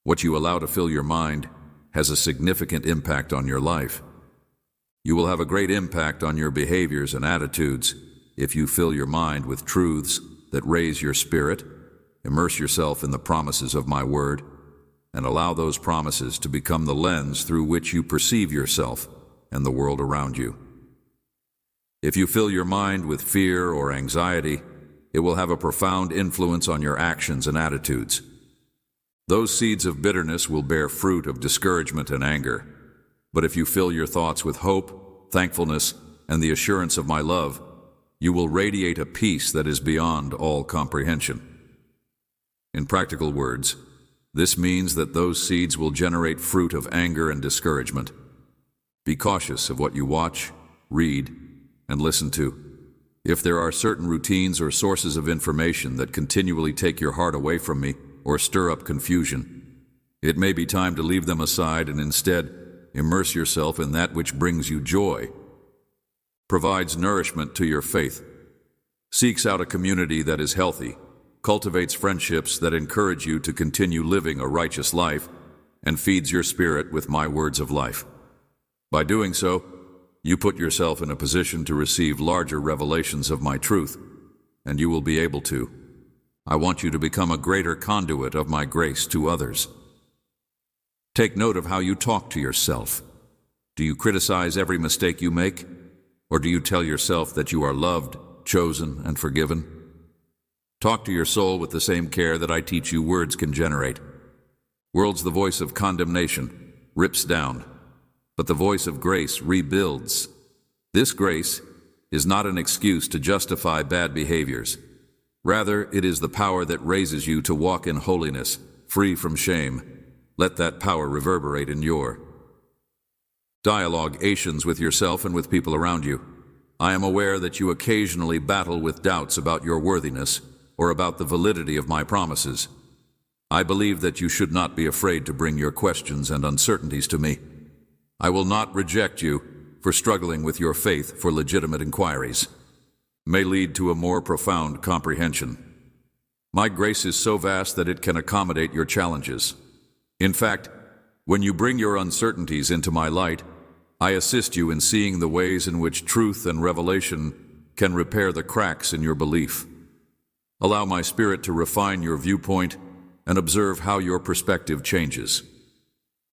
What you allow to fill your mind has a significant impact on your life. You will have a great impact on your behaviors and attitudes if you fill your mind with truths that raise your spirit, immerse yourself in the promises of my word, and allow those promises to become the lens through which you perceive yourself and the world around you. If you fill your mind with fear or anxiety, it will have a profound influence on your actions and attitudes. Those seeds of bitterness will bear fruit of discouragement and anger. But if you fill your thoughts with hope, thankfulness, and the assurance of my love, you will radiate a peace that is beyond all comprehension. In practical words, this means that those seeds will generate fruit of anger and discouragement. Be cautious of what you watch, read, and listen to. If there are certain routines or sources of information that continually take your heart away from me or stir up confusion, it may be time to leave them aside and instead immerse yourself in that which brings you joy, provides nourishment to your faith, seeks out a community that is healthy, cultivates friendships that encourage you to continue living a righteous life, and feeds your spirit with my words of life. By doing so, you put yourself in a position to receive larger revelations of my truth, and you will be able to. I want you to become a greater conduit of my grace to others. Take note of how you talk to yourself. Do you criticize every mistake you make? Or do you tell yourself that you are loved, chosen, and forgiven? Talk to your soul with the same care that I teach you words can generate. Words the voice of condemnation, rips down, but the voice of grace rebuilds. This grace is not an excuse to justify bad behaviors. Rather, it is the power that raises you to walk in holiness, free from shame. Let that power reverberate in your dialogations with yourself and with people around you. I am aware that you occasionally battle with doubts about your worthiness or about the validity of my promises. I believe that you should not be afraid to bring your questions and uncertainties to me. I will not reject you for struggling with your faith for legitimate inquiries. May lead to a more profound comprehension. My grace is so vast that it can accommodate your challenges. In fact, when you bring your uncertainties into my light, I assist you in seeing the ways in which truth and revelation can repair the cracks in your belief. Allow my spirit to refine your viewpoint and observe how your perspective changes.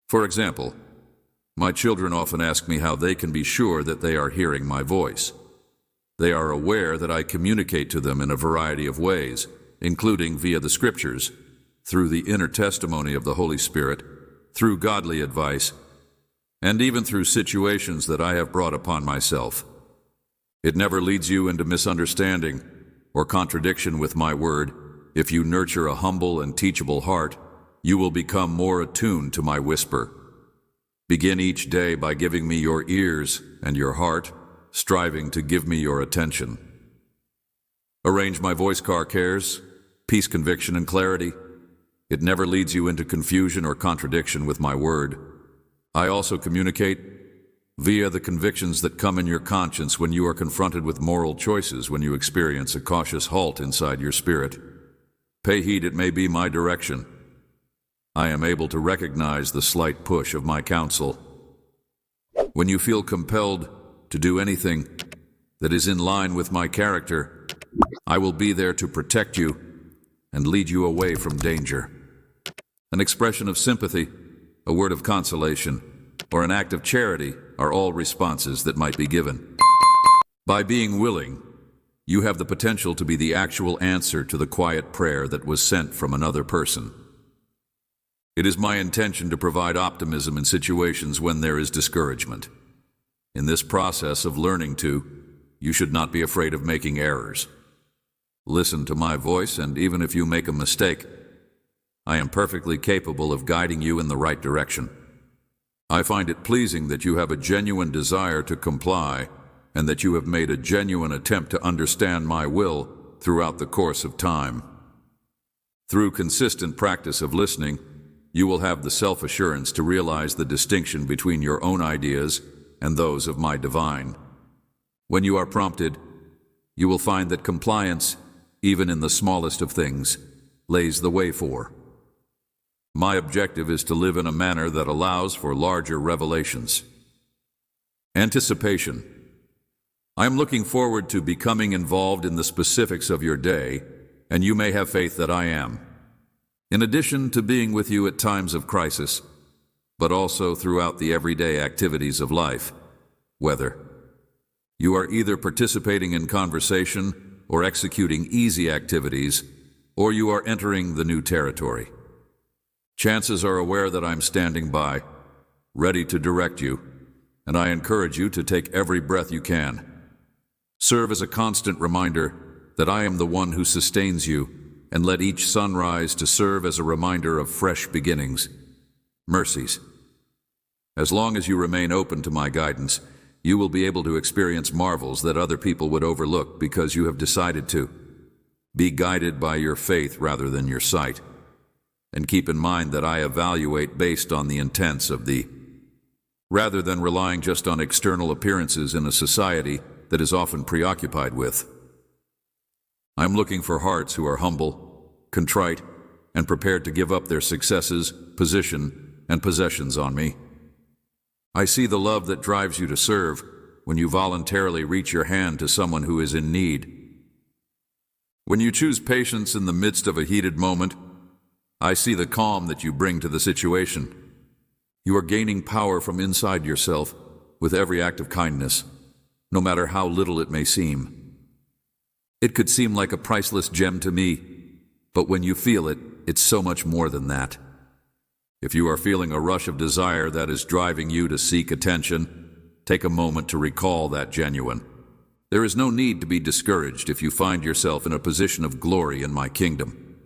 For example, my children often ask me how they can be sure that they are hearing my voice. They are aware that I communicate to them in a variety of ways, including via the Scriptures, through the inner testimony of the Holy Spirit, through godly advice, and even through situations that I have brought upon myself. It never leads you into misunderstanding or contradiction with my word. If you nurture a humble and teachable heart, you will become more attuned to my whisper. Begin each day by giving me your ears and your heart, striving to give me your attention. Arrange my voice car cares, peace, conviction, and clarity. It never leads you into confusion or contradiction with my word. I also communicate via the convictions that come in your conscience when you are confronted with moral choices, when you experience a cautious halt inside your spirit. Pay heed, it may be my direction. I am able to recognize the slight push of my counsel. When you feel compelled to do anything that is in line with my character, I will be there to protect you and lead you away from danger. An expression of sympathy, a word of consolation, or an act of charity are all responses that might be given. By being willing, you have the potential to be the actual answer to the quiet prayer that was sent from another person. It is my intention to provide optimism in situations when there is discouragement. In this process of learning you should not be afraid of making errors. Listen to my voice, and even if you make a mistake, I am perfectly capable of guiding you in the right direction. I find it pleasing that you have a genuine desire to comply and that you have made a genuine attempt to understand my will throughout the course of time. Through consistent practice of listening, you will have the self-assurance to realize the distinction between your own ideas and those of my divine. When you are prompted, you will find that compliance, even in the smallest of things, lays the way for. My objective is to live in a manner that allows for larger revelations. Anticipation. I am looking forward to becoming involved in the specifics of your day, and you may have faith that I am. In addition to being with you at times of crisis, but also throughout the everyday activities of life, whether You are either participating in conversation or executing easy activities, or you are entering the new territory. Chances are aware that I'm standing by, ready to direct you, and I encourage you to take every breath you can. Serve as a constant reminder that I am the one who sustains you, and let each sunrise to serve as a reminder of fresh beginnings. Mercies. As long as you remain open to my guidance, you will be able to experience marvels that other people would overlook because you have decided to. Be guided by your faith rather than your sight. And keep in mind that I evaluate based on the intents of thee, rather than relying just on external appearances in a society that is often preoccupied with. I'm looking for hearts who are humble, contrite, and prepared to give up their successes, position, and possessions on me. I see the love that drives you to serve when you voluntarily reach your hand to someone who is in need. When you choose patience in the midst of a heated moment, I see the calm that you bring to the situation. You are gaining power from inside yourself with every act of kindness, no matter how little it may seem. It could seem like a priceless gem to me, but when you feel it, it's so much more than that. If you are feeling a rush of desire that is driving you to seek attention, take a moment to recall that genuine. There is no need to be discouraged if you find yourself in a position of glory in my kingdom.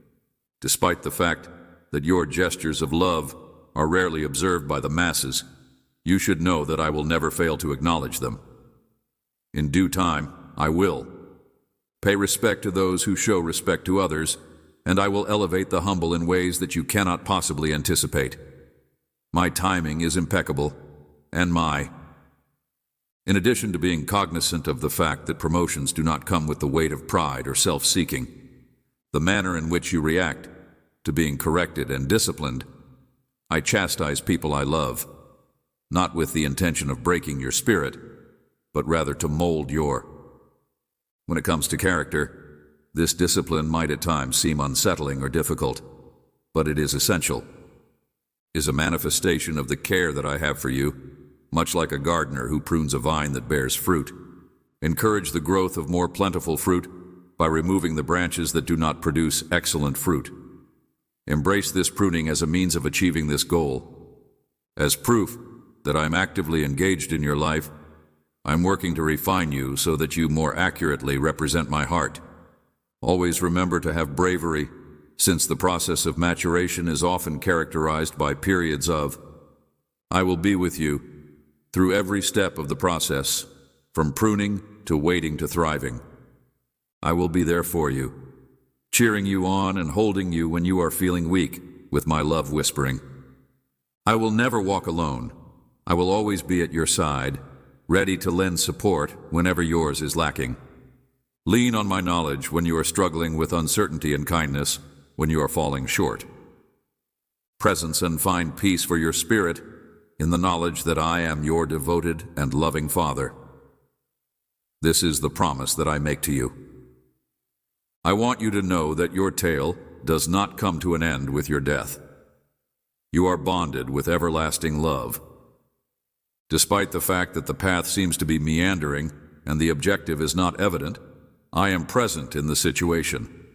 Despite the fact that your gestures of love are rarely observed by the masses, you should know that I will never fail to acknowledge them. In due time, I will. Pay respect to those who show respect to others, and I will elevate the humble in ways that you cannot possibly anticipate. My timing is impeccable, and in addition to being cognizant of the fact that promotions do not come with the weight of pride or self-seeking, the manner in which you react to being corrected and disciplined, I chastise people I love, not with the intention of breaking your spirit, but rather to mold your. When it comes to character, this discipline might at times seem unsettling or difficult, but it is essential. Is a manifestation of the care that I have for you, much like a gardener who prunes a vine that bears fruit. Encourage the growth of more plentiful fruit by removing the branches that do not produce excellent fruit. Embrace this pruning as a means of achieving this goal. As proof that I am actively engaged in your life, I am working to refine you so that you more accurately represent my heart. Always remember to have bravery, since the process of maturation is often characterized by periods of, I will be with you through every step of the process, from pruning to waiting to thriving. I will be there for you, cheering you on and holding you when you are feeling weak with my love whispering. I will never walk alone. I will always be at your side, ready to lend support whenever yours is lacking. Lean on my knowledge when you are struggling with uncertainty and kindness when you are falling short. Presence and find peace for your spirit in the knowledge that I am your devoted and loving Father. This is the promise that I make to you. I want you to know that your tale does not come to an end with your death. You are bonded with everlasting love. Despite the fact that the path seems to be meandering and the objective is not evident, I am present in the situation.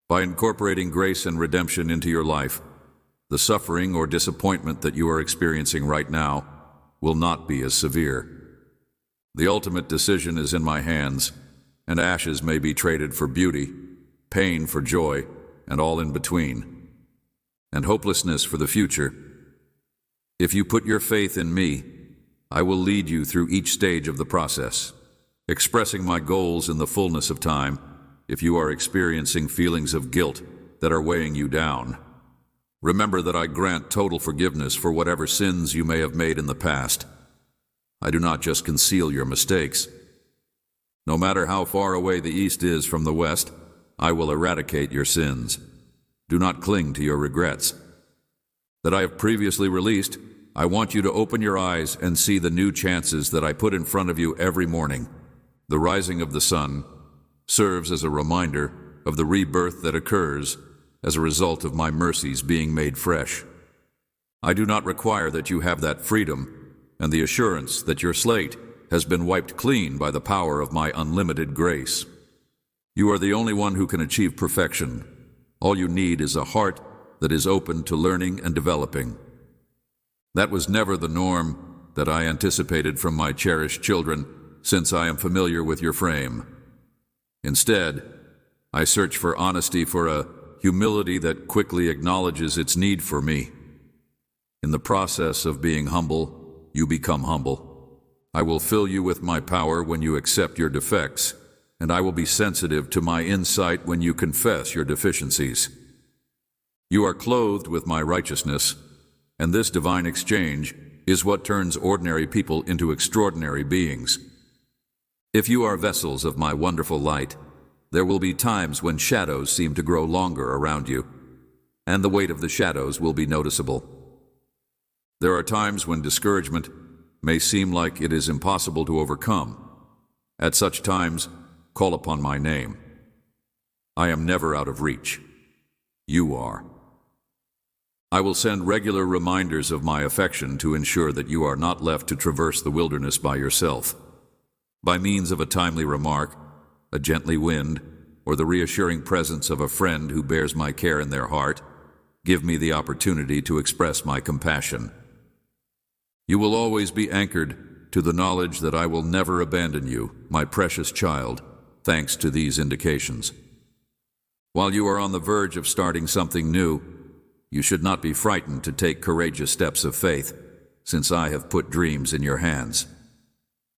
By incorporating grace and redemption into your life, the suffering or disappointment that you are experiencing right now will not be as severe. The ultimate decision is in my hands, and ashes may be traded for beauty, pain for joy, and all in between, and hopelessness for the future. If you put your faith in me, I will lead you through each stage of the process, expressing my goals in the fullness of time if you are experiencing feelings of guilt that are weighing you down. Remember that I grant total forgiveness for whatever sins you may have made in the past. I do not just conceal your mistakes. No matter how far away the east is from the west, I will eradicate your sins. Do not cling to your regrets. That I have previously released, I want you to open your eyes and see the new chances that I put in front of you every morning. The rising of the sun serves as a reminder of the rebirth that occurs as a result of my mercies being made fresh. I do not require that you have that freedom and the assurance that your slate has been wiped clean by the power of my unlimited grace. You are the only one who can achieve perfection. All you need is a heart that is open to learning and developing. That was never the norm that I anticipated from my cherished children, since I am familiar with your frame. Instead, I search for honesty, for a humility that quickly acknowledges its need for me. In the process of being humble, you become humble. I will fill you with my power when you accept your defects, and I will be sensitive to my insight when you confess your deficiencies. You are clothed with my righteousness, and this divine exchange is what turns ordinary people into extraordinary beings. If you are vessels of my wonderful light, there will be times when shadows seem to grow longer around you, and the weight of the shadows will be noticeable. There are times when discouragement may seem like it is impossible to overcome. At such times, call upon my name. I am never out of reach. You are. I will send regular reminders of my affection to ensure that you are not left to traverse the wilderness by yourself. By means of a timely remark, a gently wind, or the reassuring presence of a friend who bears my care in their heart, give me the opportunity to express my compassion. You will always be anchored to the knowledge that I will never abandon you, my precious child, thanks to these indications. While you are on the verge of starting something new, you should not be frightened to take courageous steps of faith, since I have put dreams in your hands.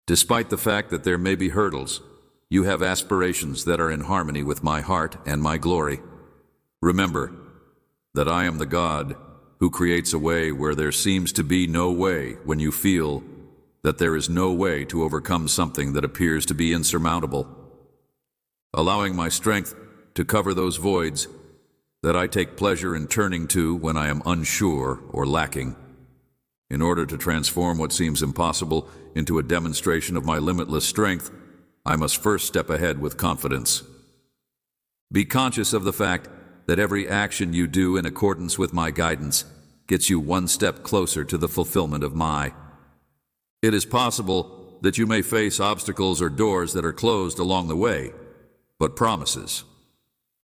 Despite the fact that there may be hurdles, you have aspirations that are in harmony with my heart and my glory. Remember that I am the God who creates a way where there seems to be no way, when you feel that there is no way to overcome something that appears to be insurmountable. Allowing my strength to cover those voids that I take pleasure in turning to when I am unsure or lacking. In order to transform what seems impossible into a demonstration of my limitless strength, I must first step ahead with confidence. Be conscious of the fact that every action you do in accordance with my guidance gets you one step closer to the fulfillment of my. It is possible that you may face obstacles or doors that are closed along the way, but promises.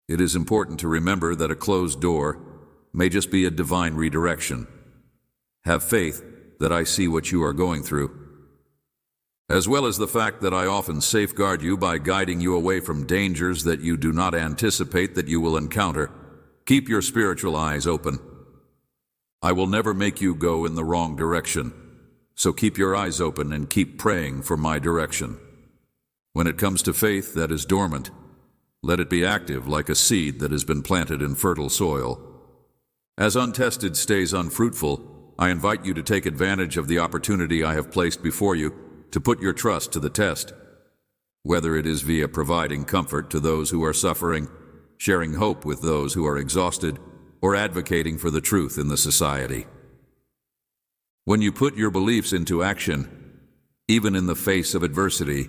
It is important to remember that a closed door may just be a divine redirection. Have faith that I see what you are going through, as well as the fact that I often safeguard you by guiding you away from dangers that you do not anticipate that you will encounter. Keep your spiritual eyes open. I will never make you go in the wrong direction, so keep your eyes open and keep praying for my direction. When it comes to faith that is dormant, let it be active like a seed that has been planted in fertile soil. As untested stays unfruitful, I invite you to take advantage of the opportunity I have placed before you to put your trust to the test. Whether it is via providing comfort to those who are suffering, sharing hope with those who are exhausted, or advocating for the truth in the society. When you put your beliefs into action, even in the face of adversity,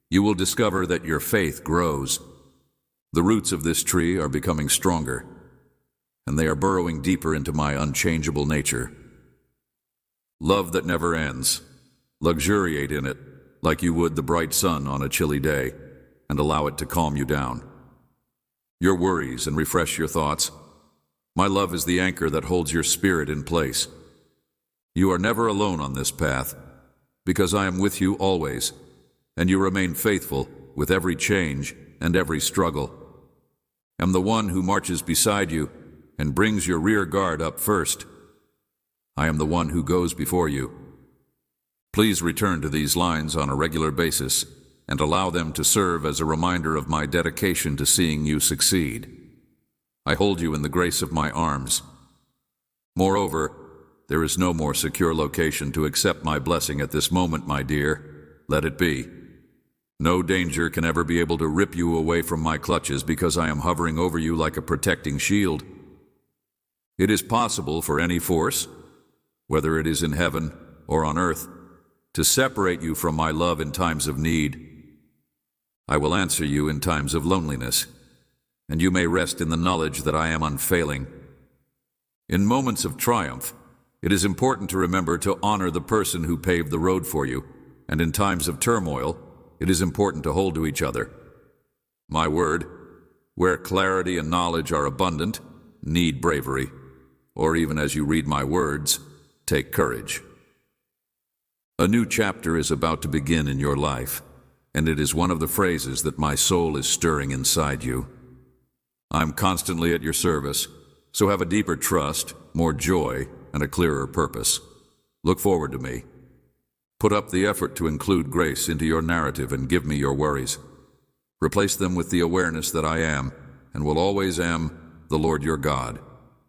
you will discover that your faith grows. The roots of this tree are becoming stronger, and they are burrowing deeper into my unchangeable nature. Love that never ends. Luxuriate in it like you would the bright sun on a chilly day, and allow it to calm you down. Your worries and refresh your thoughts. My love is the anchor that holds your spirit in place. You are never alone on this path, because I am with you always, and you remain faithful with every change and every struggle. I am the one who marches beside you and brings your rear guard up first. I am the one who goes before you. Please return to these lines on a regular basis and allow them to serve as a reminder of my dedication to seeing you succeed. I hold you in the grace of my arms. Moreover, there is no more secure location to accept my blessing at this moment, my dear. Let it be. No danger can ever be able to rip you away from my clutches because I am hovering over you like a protecting shield. It is possible for any force, whether it is in heaven or on earth, to separate you from my love in times of need. I will answer you in times of loneliness, and you may rest in the knowledge that I am unfailing. In moments of triumph, it is important to remember to honor the person who paved the road for you, and in times of turmoil, it is important to hold to each other. My word, where clarity and knowledge are abundant, need bravery, or even as you read my words, take courage. A new chapter is about to begin in your life, and it is one of the phrases that my soul is stirring inside you. I'm constantly at your service, so have a deeper trust, more joy, and a clearer purpose. Look forward to me. Put up the effort to include grace into your narrative and give me your worries. Replace them with the awareness that I am, and will always am, the Lord your God,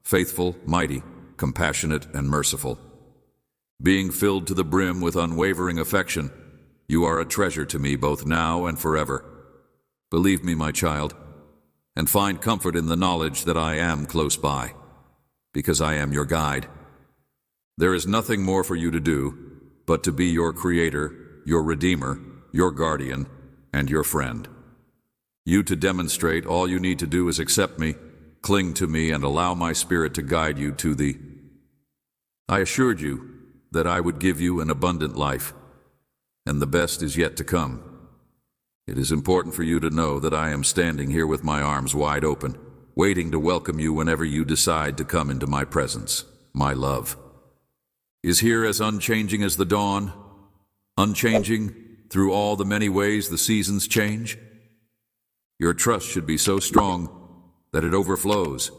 faithful, mighty, compassionate, and merciful. Being filled to the brim with unwavering affection, you are a treasure to me both now and forever. Believe me, my child, and find comfort in the knowledge that I am close by, because I am your guide. There is nothing more for you to do but to be your creator, your redeemer, your guardian, and your friend. You to demonstrate, all you need to do is accept me, cling to me, and allow my spirit to guide you to the... I assured you that I would give you an abundant life, and the best is yet to come. It is important for you to know that I am standing here with my arms wide open, waiting to welcome you whenever you decide to come into my presence. My love is here as unchanging as the dawn, unchanging through all the many ways the seasons change. Your trust should be so strong that it overflows,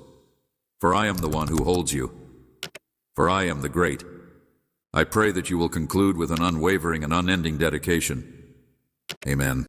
for I am the one who holds you, for I am the great. I pray that you will conclude with an unwavering and unending dedication. Amen.